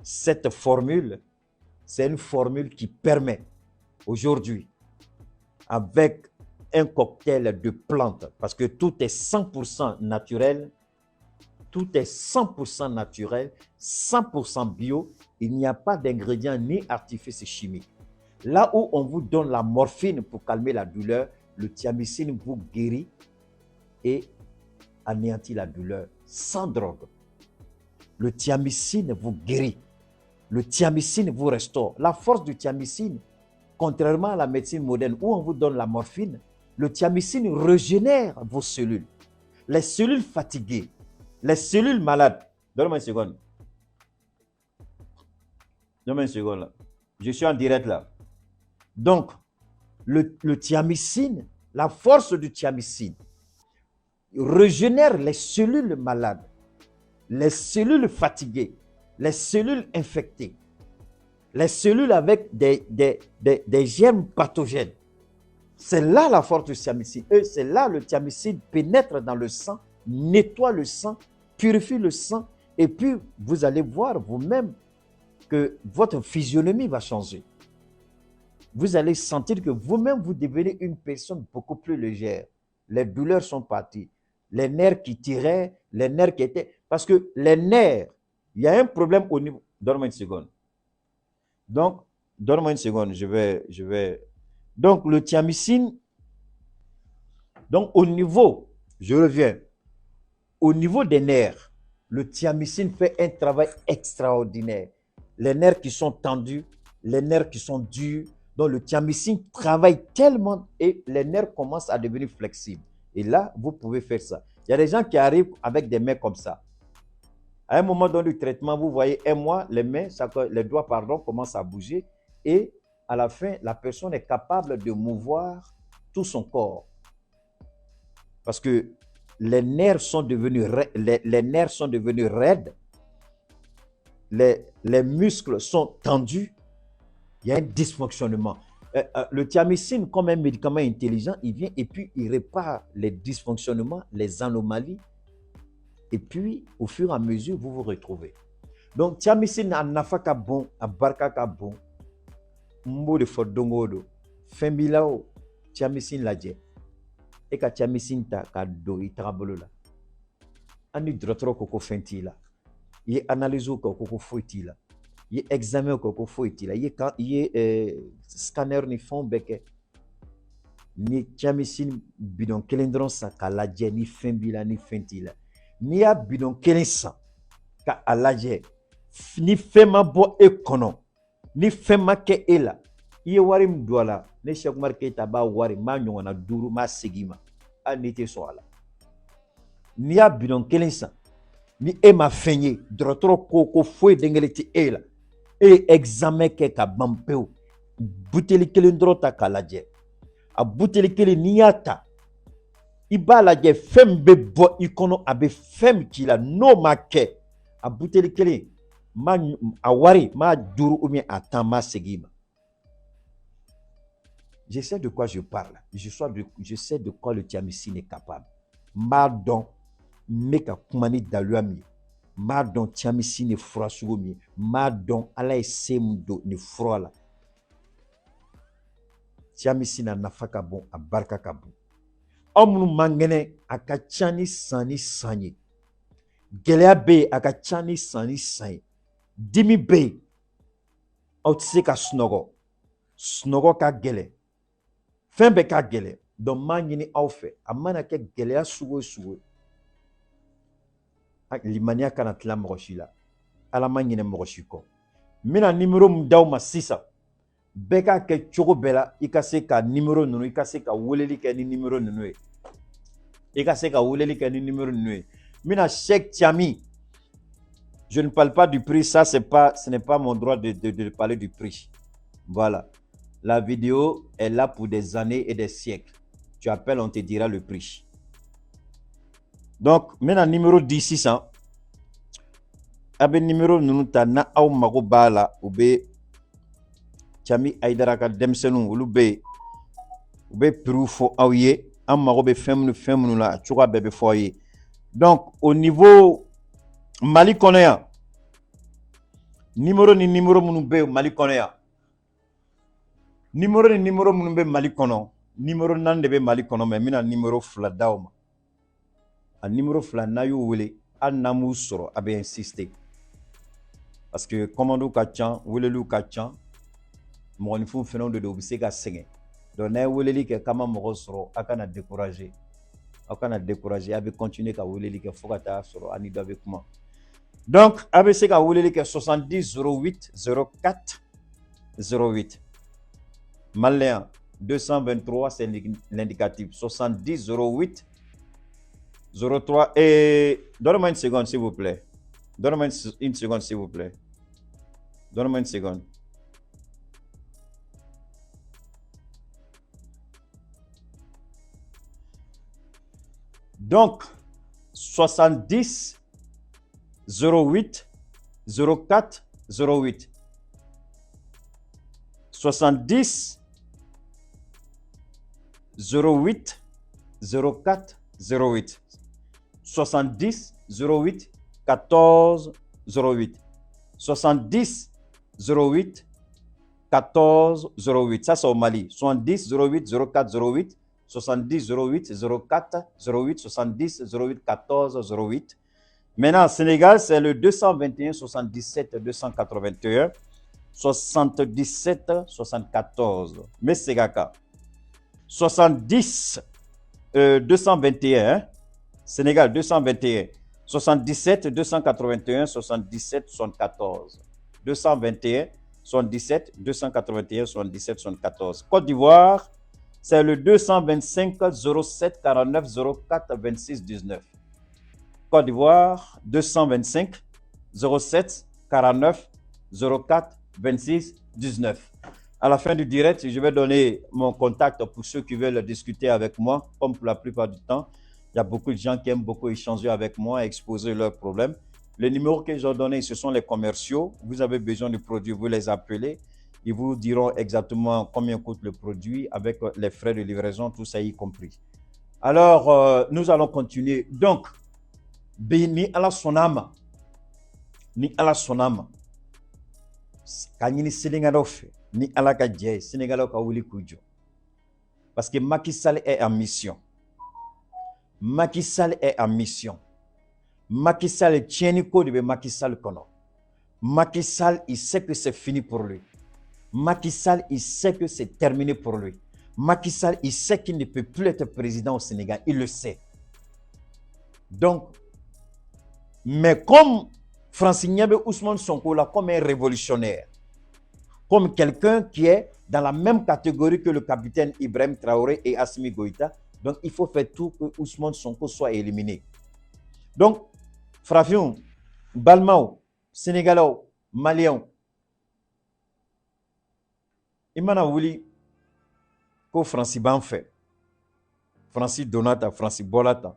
Cette formule, c'est une formule qui permet aujourd'hui, avec un cocktail de plantes, parce que tout est 100% naturel, tout est 100% naturel, 100% bio, il n'y a pas d'ingrédients ni artifices chimiques. Là où on vous donne la morphine pour calmer la douleur, le thiamicine vous guérit et anéantit la douleur sans drogue. Le thiamicine vous guérit. Le thiamicine vous restaure. La force du thiamicine, contrairement à la médecine moderne où on vous donne la morphine, le thiamicine régénère vos cellules. Les cellules fatiguées, les cellules malades. Donne-moi une seconde. Donne-moi une seconde là. Je suis en direct là. Donc, le thiamicine, la force du thiamicine, régénère les cellules malades, les cellules fatiguées, les cellules infectées, les cellules avec des germes pathogènes. C'est là la force du thiamicine. C'est là le thiamicine pénètre dans le sang, nettoie le sang, purifie le sang, et puis vous allez voir vous-même que votre physionomie va changer. Vous allez sentir que vous-même, vous devenez une personne beaucoup plus légère. Les douleurs sont parties. Les nerfs qui tiraient, les nerfs qui étaient... Parce que les nerfs, il y a un problème au niveau... Donne-moi une seconde. Donc, donne-moi une seconde, je vais... Donc, le thiamicine... Donc, au niveau... Je reviens. Au niveau des nerfs, le thiamicine fait un travail extraordinaire. Les nerfs qui sont tendus, les nerfs qui sont durs. Donc, le thiamicine travaille tellement et les nerfs commencent à devenir flexibles. Et là, vous pouvez faire ça. Il y a des gens qui arrivent avec des mains comme ça. À un moment donné du traitement, vous voyez, un mois, les mains, les doigts, commencent à bouger. Et à la fin, la personne est capable de mouvoir tout son corps. Parce que les nerfs sont devenus raides. Les muscles sont tendus. Il y a un dysfonctionnement. Le thiamicine, comme un médicament intelligent, il vient et puis il répare les dysfonctionnements, les anomalies. Et puis, au fur et à mesure, vous vous retrouvez. Donc, Tiamisin a nafa ka bon, a barka ka bon. Mbo de fodongodo. Fembilao, Tiamisin laje. Et ka Tiamisin ta ka do itrabolo la. Ani drotro koko fenti la. Ye analyse koko foiti la. Ye examen koko foiti la. Ye scanner ni fond beke. Ni Tiamisin bidon kelendron sa ka laje ni fembila ni fenti la. Ni ya bidon kelen sa ka alaje. Ni fema bo e kono. Ni fema ke e la. Iye wari mdwala. Ne Cheikh Oumar Keita ba wari. Ma nyongana duru ma segima. A nite so ala. Ni ya bidon kelen sa. Ni e ma fenye. Drotro koko fwe dengeleti e la. E examen ke ka bampeo. Buteli kelen drota ka laje. A buteli kelen ni yata. Iba laje fem be bo ikono abe fem kila. No ma ke. A buteli kelen. Ma awari ma duru ou bien attends ma segima. Je sais de quoi je parle. Je sais de quoi le Tiamisin est capable. Ma don meka kumani daluami. Ma don Tiamisin ne fura sugomi. Ma don ala esemdo ne fura la. Tiamisin na nafaka bon a barka ka bon. Omnu mangene akachani sani sanye. Gelea be akachani sani sanye. Dimi be otse ka snogo ka gele fembe ka gele don manyini awfe amana ke gele sugo limania kana tla moshila ala manyine moshiko mina numero mdaw masisa beka ke chogo bela ikase ka numero nunu ikase ka woleli ke ni numero nunu ikase ka woleli ke ni numero nunu mina Cheikh Tiami. Je ne parle pas du prix, ce n'est pas mon droit de parler du prix. Voilà. La vidéo est là pour des années et des siècles. Tu appelles, on te dira le prix. Donc, maintenant, numéro 1600. Abe numéro nunuta na au mago bala ube Tiami Aidaraka demsenu ulube ube prufo aouye am mago be femnu la choura bebe foyer. Donc, au niveau Mali Konéa. Numéro munube Mali Konéa. Numéro munube Mali Kono. Numéro nandebe Mali Kono mais mina numéro fla daoma. A numéro fla na yo wele a namu soro abe insister. Parce que commando kachan welelu kachan mo ni fu fenon de obise ka senge. Donc na weleli ke kama mo soro akana décourager. Akana décourager abe continuer ka weleli ke fokata soro ani dobe comment. Donc, ABC ka wuleli ke 70 08 04 08. Malien 223, c'est l'indicatif. 70 08 03. Et donne-moi une seconde, s'il vous plaît. Donne-moi une seconde, s'il vous plaît. Donne-moi une seconde. Donc, 70 08 04 08 70 08 04 08 70 08 14 08 70 08 14 08. Ça c'est au Mali. 70 08 04 08 70 08 04 08 70 08 14 08. Maintenant, Sénégal, c'est le 221 77 281 77 74. Mais c'est Gaka. 70 221, Sénégal 221 77 281 77 74. 221 77 281 77 74. Côte d'Ivoire, c'est le 225 07 49 04 26 19. Côte d'Ivoire, 225 07 49 04 26 19. À la fin du direct, je vais donner mon contact pour ceux qui veulent discuter avec moi. Comme pour la plupart du temps, il y a beaucoup de gens qui aiment beaucoup échanger avec moi, exposer leurs problèmes. Les numéros que j'ai donnés, ce sont les commerciaux. Vous avez besoin du produit, vous les appelez. Ils vous diront exactement combien coûte le produit avec les frais de livraison, tout ça y compris. Alors, nous allons continuer. Donc, Béni Allah Sonama. ni ala sonama ka ɲini Sénégalais fɛ ni ala ka jɛ ye Sénégalais ka wuli k'u jɔ parce que Macky Sall est en mission. Macky Sall est en mission. Macky Sall tieni ko de bɛ Macky Sall kɔnɔ. Macky Sall il sait que c'est fini pour lui. Macky Sall il sait que c'est terminé pour lui. Macky Sall il sait qu'il ne peut plus être président au Sénégal, il le sait. Donc mais comme Francis Niabe Ousmane Sonko là comme un révolutionnaire, comme quelqu'un qui est dans la même catégorie que le capitaine Ibrahim Traoré et Assimi Goïta, donc il faut faire tout que Ousmane Sonko soit éliminé. Donc, Frafion, Balmao, Sénégalais, Maliens, Imana Wuli, ko Francis Banfe, Francis Donata, Francis Bolata,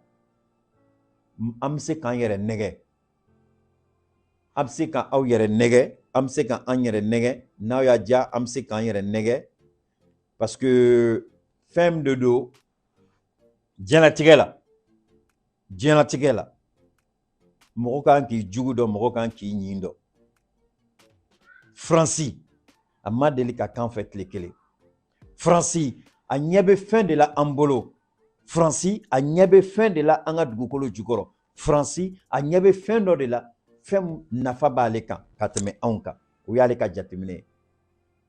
Amse kan yere nege. Amse kan aw yere nege. Amse kan an yere nege. Now ya dia amse kan yere nege. Parce que femme de do diɲɛlatigɛ la mɔgɔ kan k'i jugu dɔn mɔgɔ kan k'i ɲin dɔn. Francis a ma deli ka kan fɛ tile kelen. Francis a ɲɛ bɛ fɛn de la an bolo. Francis a ɲɛ bɛ fɛn de la an ka dugukolo jukɔrɔ. Francis a ɲɛ bɛ fɛn dɔ de la fɛn nafa b'ale kan ka tɛmɛ anw kan. O y'ale ka jateminɛ ye.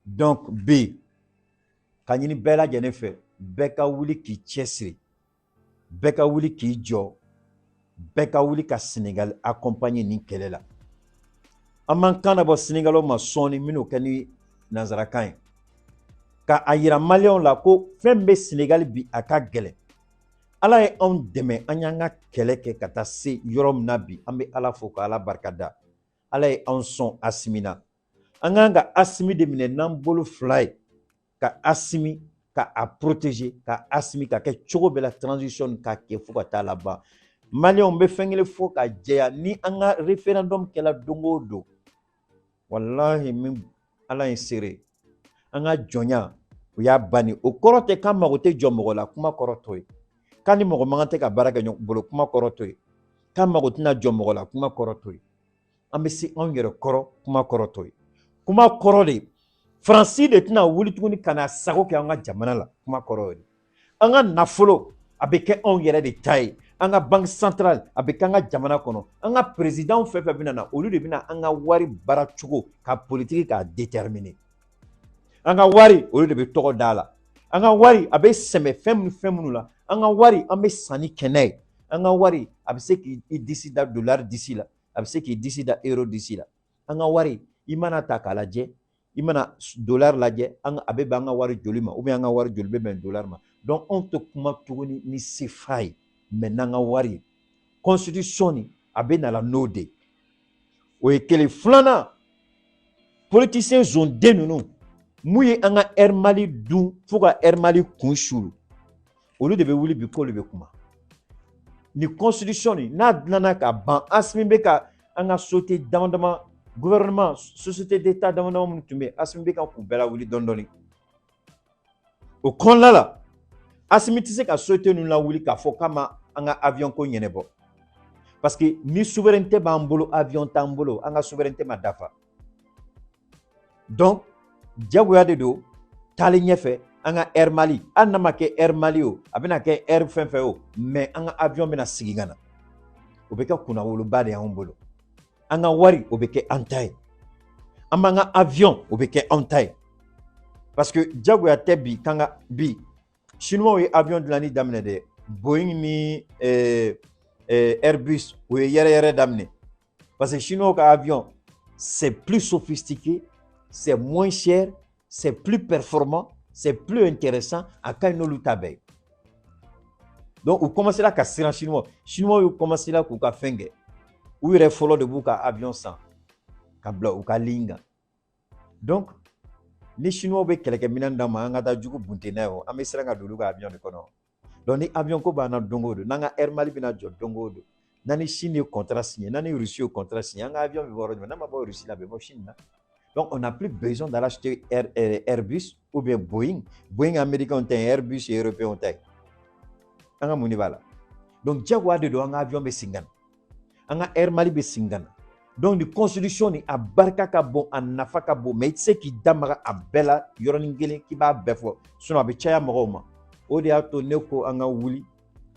Donc bi ka ɲini bɛɛ lajɛlen fɛ bɛɛ ka wuli k'i cɛsiri. Bɛɛ ka wuli k'i jɔ. Bɛɛ ka wuli ka Sénégal accompagner nin kɛlɛ la. An man kan labɔ Sénégalais ma sɔɔni minnu kɛ ni nanzarakan ye. Ka a yira Maliens la ko fɛn bɛ Sénégal bi a ka gɛlɛn. Ala ye anw dɛmɛ an y'an ka kɛlɛ kɛ ka taa se yɔrɔ min na bi an bɛ Ala fo ka Ala barikada. Ala ye anw sɔn Assimi na. An kan ka Assimi de minɛ n'an bolo fila ye. Ka Assimi ka a protéger, ka Assimi ka kɛ cogo bɛɛ la transition ka kɛ fo ka taa laban. Maliens bɛ fɛn kelen fɔ ka jɛya ni an ka référendum kɛla don o don. Wallahi min Ala ye seere. An ka jɔnya o y'a bani. O kɔrɔ tɛ k'an mago tɛ jɔ mɔgɔ la kuma kɔrɔ t'o ye. K'an ni mɔgɔ mankan tɛ ka baara kɛ ɲɔgɔn bolo kuma kɔrɔ t'o ye. K'an mago tɛna jɔ mɔgɔ la kuma kɔrɔ t'o ye. An bɛ se anw yɛrɛ kɔrɔ kuma kɔrɔ t'o ye. Kuma kɔrɔ de Francis de tɛna wuli tuguni ka na sago kɛ an ka jamana la kuma kɔrɔ de. An ka nafolo a bɛ kɛ anw yɛrɛ de ta ye. An ka banque centrale a bɛ kɛ an ka jamana kɔnɔ. An ka président fɛn fɛn bɛna na olu de bɛna an ka wari baara cogo ka politique k'a déterminer. An ka wari olu de bɛ tɔgɔ da la. An ka wari a bɛ sɛmɛ fɛn minnu la. An ka wari an bɛ sanni kɛnɛ ye. An ka wari a bɛ se k'i disi da dollar disi la. A bɛ se k'i disi da euro disi la. An ka wari i mana ta k'a lajɛ. I mana dollar lajɛ a bɛ bɛn an ka wari joli ma ou bien an ka wari joli bɛ bɛn dollar ma. Donc anw tɛ kuma tuguni ni CFA ye mais n'an ka wari ye. Constitution ni a bɛ na la n'o de. O ye kelen. Filanan politiciens zonden ninnu mun ye an ka Air Mali dun fo ka Air Mali kun sulu. Olu de bɛ wuli bi k'olu bɛ kuma. Ni constitution ni n'a dilanna ka ban Assimi bɛ ka an ka société dama dama gouvernement société d'état dama dama minnu tun bɛ Assimi bɛ ka k'u bɛɛ lawuli dɔɔni dɔɔni. O kɔnɔna la Assimi tɛ se ka société ninnu lawuli k'a fɔ k'a ma an ka avion ko ɲɛnabɔ. Parce que ni souveraineté b'an bolo avion t'an bolo an ka souveraineté ma dafa. Donc jagoya de don taalen ɲɛfɛ an ka Air Mali hali n'a ma kɛ Air Mali o a bɛna kɛ Air fɛn fɛn o mais an ka avion bɛna sigi ka na. O bɛ kɛ kunnawoloba de y'anw bolo. An ka wari o bɛ kɛ an ta ye. An b'an ka avion o bɛ kɛ an ta ye. Parce que jagoya tɛ bi kan ka bi Chinois ye avion dilanni daminɛ dɛ. Boeing ni Airbus o ye yɛrɛ daminɛ. Parce que Chinois ka avion c'est plus sophistiqué, c'est moins cher, c'est plus performant, c'est plus intéressant à quand n'olu ta bɛɛ. Donc u commencé la ka siran Chinois. Chinois yu commencé la k'u ka fɛn kɛ. U yɛrɛ fɔlɔ de b'u ka avion san ka bila u ka ligne kan. Donc ni Chinois bɛ kɛlɛkɛminɛn d'an ma an ka taa jugu bunte n'a ye o an bɛ siran ka don olu ka avion de kɔnɔ. Donc ni avion ko b'an na don o don n'an ka Air Mali bɛna jɔ don o don n'an ni Chine ye contrat signé n'an ni Russie ye contrat signé an ka avion bɛ bɔ yɔrɔ jumɛn n'a ma bɔ Russie la a bɛ bɔ Chine na. Donc on n'a plus besoin d'aller acheter Airbus ou bien Boeing. Boeing américain tɛ Airbus européen tɛ. An ka mun de b'a la. Donc jagoya de don an ka avion bɛ sigi ka na. An ka Air Mali bɛ sigi ka na. Donc, la constitution ni a barka ka bon, a nafa ka bon, mais c'est qui damara a bella, yoronin gelen qui ba befo. Sinon, abe chaya moroma. O de a to neko anga wuli,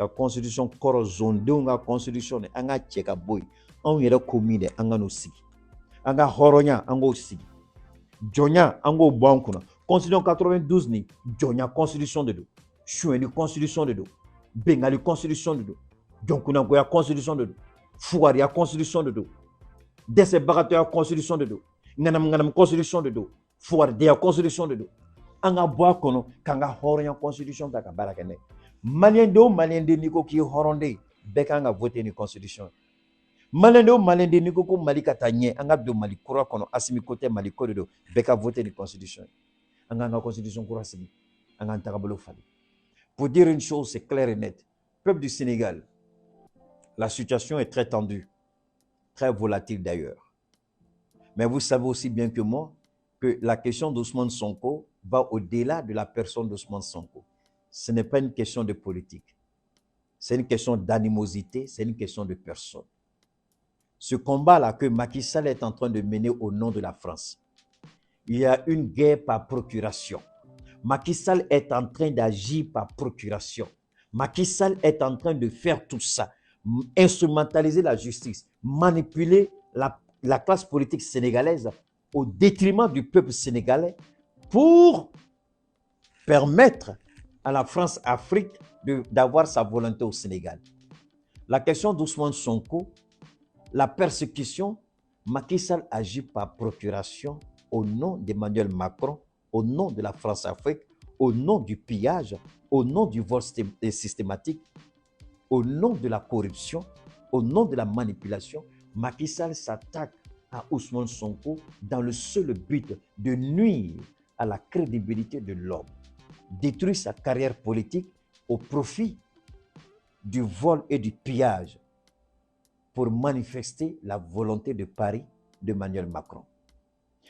la constitution koro zone de nga constitution ne anga cheka boy. On yere komine anga no sigi. Anga horonya anga sigi. Jonya anga bankuna. Constitution 92 ni Jonya constitution de do. Choueni constitution de do. Bengali constitution de do. Jonkuna goya constitution de do. Fouari a constitution de do. Desse bagato a constitution de do. Nganam constitution de do. Fouari de a constitution de do. Anga boa kono kanga horonya constitution ta ka barakene. Malien de niko ki horonde beka anga voter ni constitution. Malien de niko ko mali katanye anga do mali kura kono asimi kote mali kodo beka voter ni constitution. Anga constitution kura simi. Anga ntakabolo fali. Pour dire une chose, c'est clair et net. Peuple du Sénégal, la situation est très tendue, très volatile d'ailleurs. Mais vous savez aussi bien que moi que la question d'Ousmane Sonko va au-delà de la personne d'Ousmane Sonko. Ce n'est pas une question de politique. C'est une question d'animosité, c'est une question de personne. Ce combat-là que Macky Sall est en train de mener au nom de la France, il y a une guerre par procuration. Macky Sall est en train d'agir par procuration. Macky Sall est en train de faire tout ça, instrumentaliser la justice, manipuler la classe politique sénégalaise au détriment du peuple sénégalais pour permettre à la France-Afrique d'avoir sa volonté au Sénégal. La question d'Ousmane Sonko, la persécution, Macky Sall agit par procuration au nom d'Emmanuel Macron, au nom de la France-Afrique, au nom du pillage, au nom du vol systématique, au nom de la corruption, au nom de la manipulation. Macky Sall s'attaque à Ousmane Sonko dans le seul but de nuire à la crédibilité de l'homme, détruire sa carrière politique au profit du vol et du pillage pour manifester la volonté de Paris d'Emmanuel Macron.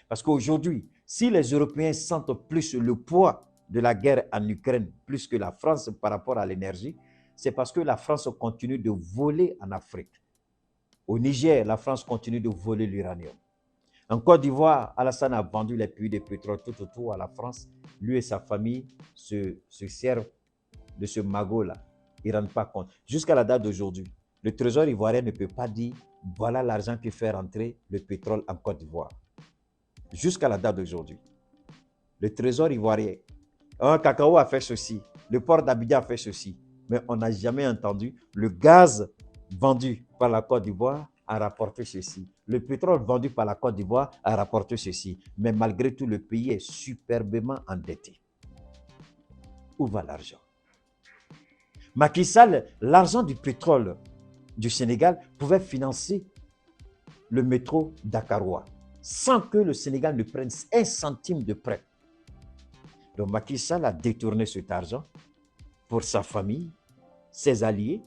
Parce qu'aujourd'hui, si les Européens sentent plus le poids de la guerre en Ukraine, plus que la France par rapport à l'énergie, c'est parce que la France continue de voler en Afrique. Au Niger, la France continue de voler l'uranium. En Côte d'Ivoire, Alassane a vendu les puits de pétrole tout autour à la France. Lui et sa famille se servent de ce magot-là. Ils ne rendent pas compte. Jusqu'à la date d'aujourd'hui, le Trésor ivoirien ne peut pas dire « voilà l'argent qui fait rentrer le pétrole en Côte d'Ivoire ». Jusqu'à la date d'aujourd'hui. Le Trésor ivoirien, Cacao a fait ceci, le port d'Abidjan a fait ceci, mais on n'a jamais entendu le gaz vendu par la Côte d'Ivoire a rapporté ceci. Le pétrole vendu par la Côte d'Ivoire a rapporté ceci. Mais malgré tout, le pays est superbement endetté. Où va l'argent? Macky Sall, l'argent du pétrole du Sénégal pouvait financer le métro dakarois sans que le Sénégal ne prenne un centime de prêt. Donc Macky Sall a détourné cet argent pour sa famille, ses alliés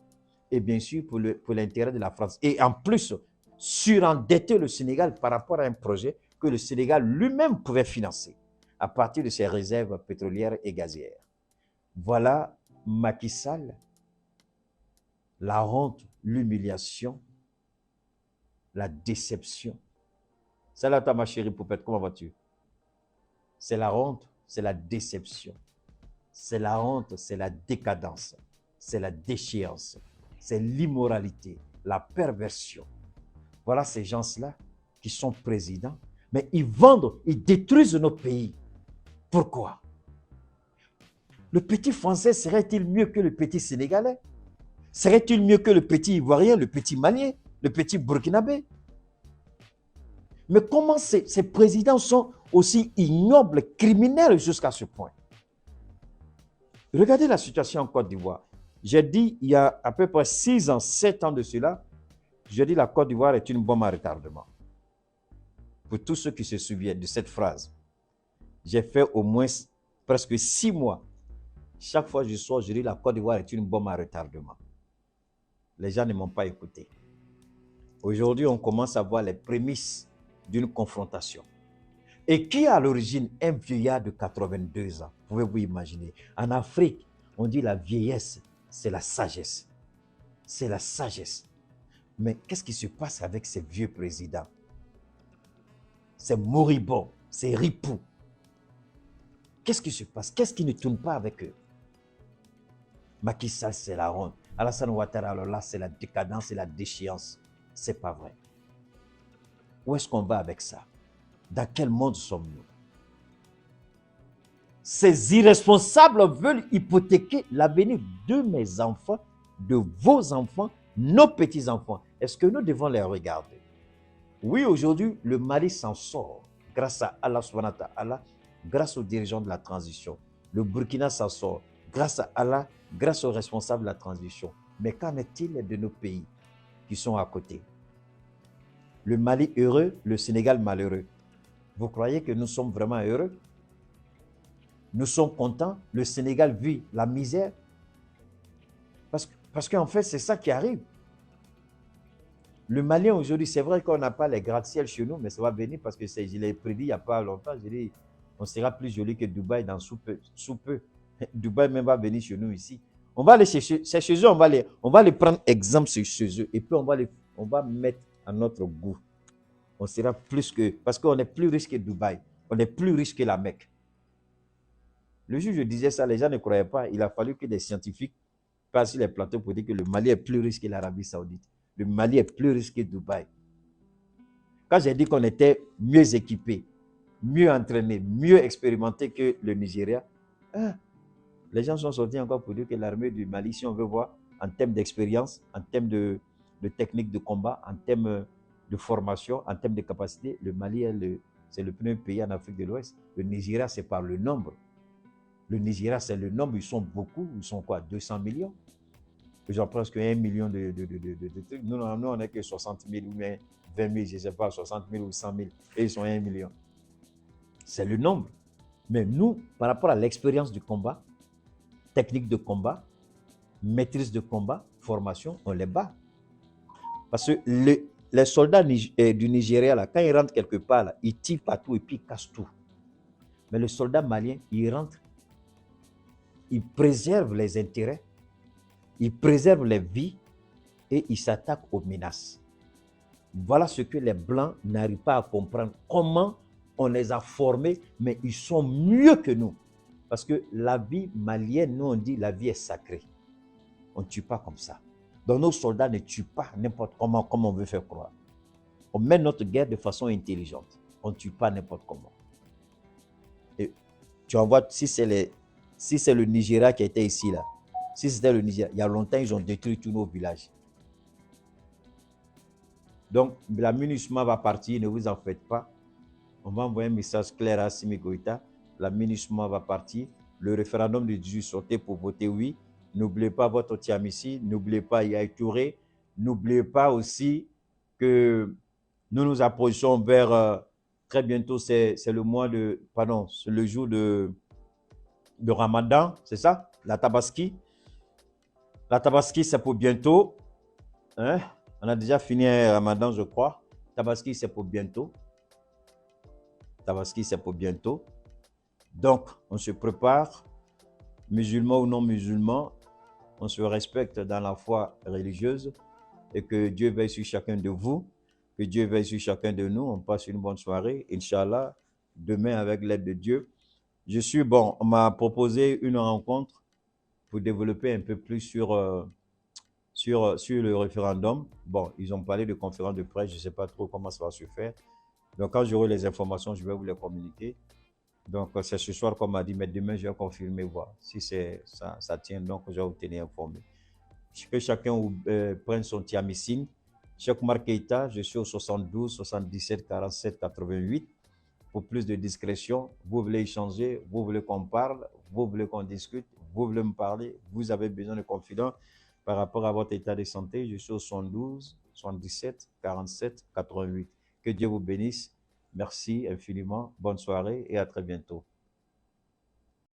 et bien sûr pour l'intérêt de la France. Et en plus, surendetter le Sénégal par rapport à un projet que le Sénégal lui-même pouvait financer à partir de ses réserves pétrolières et gazières. Voilà Macky Sall, la honte, l'humiliation, la déception. Salut à toi ma chérie poupette, comment vas-tu? C'est la honte, c'est la déception. C'est la honte, c'est la décadence, c'est la déchéance, c'est l'immoralité, la perversion. Voilà ces gens-là qui sont présidents, mais ils vendent, ils détruisent notre pays. Pourquoi? Le petit Français serait-il mieux que le petit Sénégalais? Serait-il mieux que le petit Ivoirien, le petit Malien, le petit Burkinabé? Mais comment ces présidents sont aussi ignobles, criminels jusqu'à ce point? Regardez la situation en Côte d'Ivoire. J'ai dit il y a à peu près 6 ans, 7 ans de cela, j'ai dit la Côte d'Ivoire est une bombe à retardement. Pour tous ceux qui se souviennent de cette phrase, j'ai fait au moins presque 6 mois. Chaque fois que je sors, je dis la Côte d'Ivoire est une bombe à retardement. Les gens ne m'ont pas écouté. Aujourd'hui, on commence à voir les prémices d'une confrontation. Et qui a à l'origine? Un vieillard de 82 ans. Pouvez-vous imaginer? En Afrique, on dit la vieillesse, c'est la sagesse. C'est la sagesse. Mais qu'est-ce qui se passe avec ces vieux présidents? c'est moribond, c'est ripou. Qu'est-ce qui se passe? Qu'est-ce qui ne tourne pas avec eux? Macky Sall, c'est la honte. Alassane Ouattara, alors là, c'est la décadence et la déchéance. C'est pas vrai. Où est-ce qu'on va avec ça? Dans quel monde sommes-nous? Ces irresponsables veulent hypothéquer l'avenir de mes enfants, de vos enfants, nos petits-enfants. Est-ce que nous devons les regarder? Oui, aujourd'hui, le Mali s'en sort grâce à Allah subhanahu wa ta'ala, grâce aux dirigeants de la transition. Le Burkina s'en sort grâce à Allah, grâce aux responsables de la transition. Mais qu'en est-il de nos pays qui sont à côté? Le Mali heureux, le Sénégal malheureux. Vous croyez que nous sommes vraiment heureux? Nous sommes contents? Le Sénégal vit la misère? Parce qu'en fait, c'est ça qui arrive. Le Malien aujourd'hui, c'est vrai qu'on n'a pas les gratte-ciel chez nous, mais ça va venir parce que je l'ai prédit il n'y a pas longtemps. Je dis, on sera plus joli que Dubaï dans sous peu. Dubaï même va venir chez nous ici. On va aller chez eux, on va les prendre exemple chez eux et puis on va mettre à notre goût. On sera plus que, parce qu'on est plus riche que Dubaï, on est plus riche que la Mecque. Le jour où je disais ça, les gens ne croyaient pas. Il a fallu que des scientifiques passent sur les plateaux pour dire que le Mali est plus riche que l'Arabie Saoudite. Le Mali est plus riche que Dubaï. Quand j'ai dit qu'on était mieux équipés, mieux entraînés, mieux expérimentés que le Nigeria, les gens sont sortis encore pour dire que l'armée du Mali, si on veut voir, en termes d'expérience, en termes de technique de combat, en termes de formation, en termes de capacité, le Mali c'est le premier pays en Afrique de l'Ouest. Le Nigeria, c'est par le nombre. Le Nigeria, c'est le nombre, ils sont beaucoup, ils sont quoi, 200 millions? Ils ont presque 1 million de trucs. Nous, on n'est que 60 000 ou 20 000, je ne sais pas, 60 000 ou 100 000. Et ils sont 1 million. C'est le nombre. Mais nous, par rapport à l'expérience du combat, technique de combat, maîtrise de combat, formation, on les bat. Parce que les soldats du Nigeria, là, quand ils rentrent quelque part, là, ils tirent partout et puis ils cassent tout. Mais le soldat malien, il rentre, il préserve les intérêts, il préserve les vies et il s'attaque aux menaces. Voilà ce que les Blancs n'arrivent pas à comprendre. Comment on les a formés, mais ils sont mieux que nous. Parce que la vie malienne, nous on dit la vie est sacrée. On ne tue pas comme ça. Donc nos soldats ne tuent pas n'importe comment, comme on veut faire croire. On mène notre guerre de façon intelligente. On ne tue pas n'importe comment. Et tu en vois, si c'est le Nigeria qui était ici, là, si c'était le Nigeria, il y a longtemps, ils ont détruit tous nos villages. Donc, la MINUSMA va partir, ne vous en faites pas. On va envoyer un message clair à Assimi Goïta. La MINUSMA va partir. Le référendum de 18 sortez pour voter oui. N'oubliez pas votre Tiamissi. N'oubliez pas Yaya Touré. N'oubliez pas aussi que nous nous approchons vers très bientôt, c'est le mois de, pardon, c'est le jour de Ramadan, c'est ça? La Tabaski. La Tabaski, c'est pour bientôt. Hein? On a déjà fini Ramadan, je crois. Tabaski, c'est pour bientôt. Tabaski, c'est pour bientôt. Donc, on se prépare, musulmans ou non musulmans, on se respecte dans la foi religieuse et que Dieu veille sur chacun de vous, que Dieu veille sur chacun de nous. On passe une bonne soirée, Inch'Allah, demain avec l'aide de Dieu. On m'a proposé une rencontre pour développer un peu plus sur le référendum. Bon, ils ont parlé de conférence de presse, je ne sais pas trop comment ça va se faire. Donc, quand j'aurai les informations, je vais vous les communiquer. Donc, c'est ce soir qu'on m'a dit, mais demain, je vais confirmer, voir si ça tient. Donc, je vais vous tenir informé. Que chacun prenne son Tiamissim. Cheikh Oumar Keïta, je suis au 72 77 47 88. Pour plus de discrétion, vous voulez échanger, vous voulez qu'on parle, vous voulez qu'on discute, vous voulez me parler, vous avez besoin de confidents par rapport à votre état de santé, je suis au 72 77 47 88. Que Dieu vous bénisse. Merci infiniment. Bonne soirée et à très bientôt.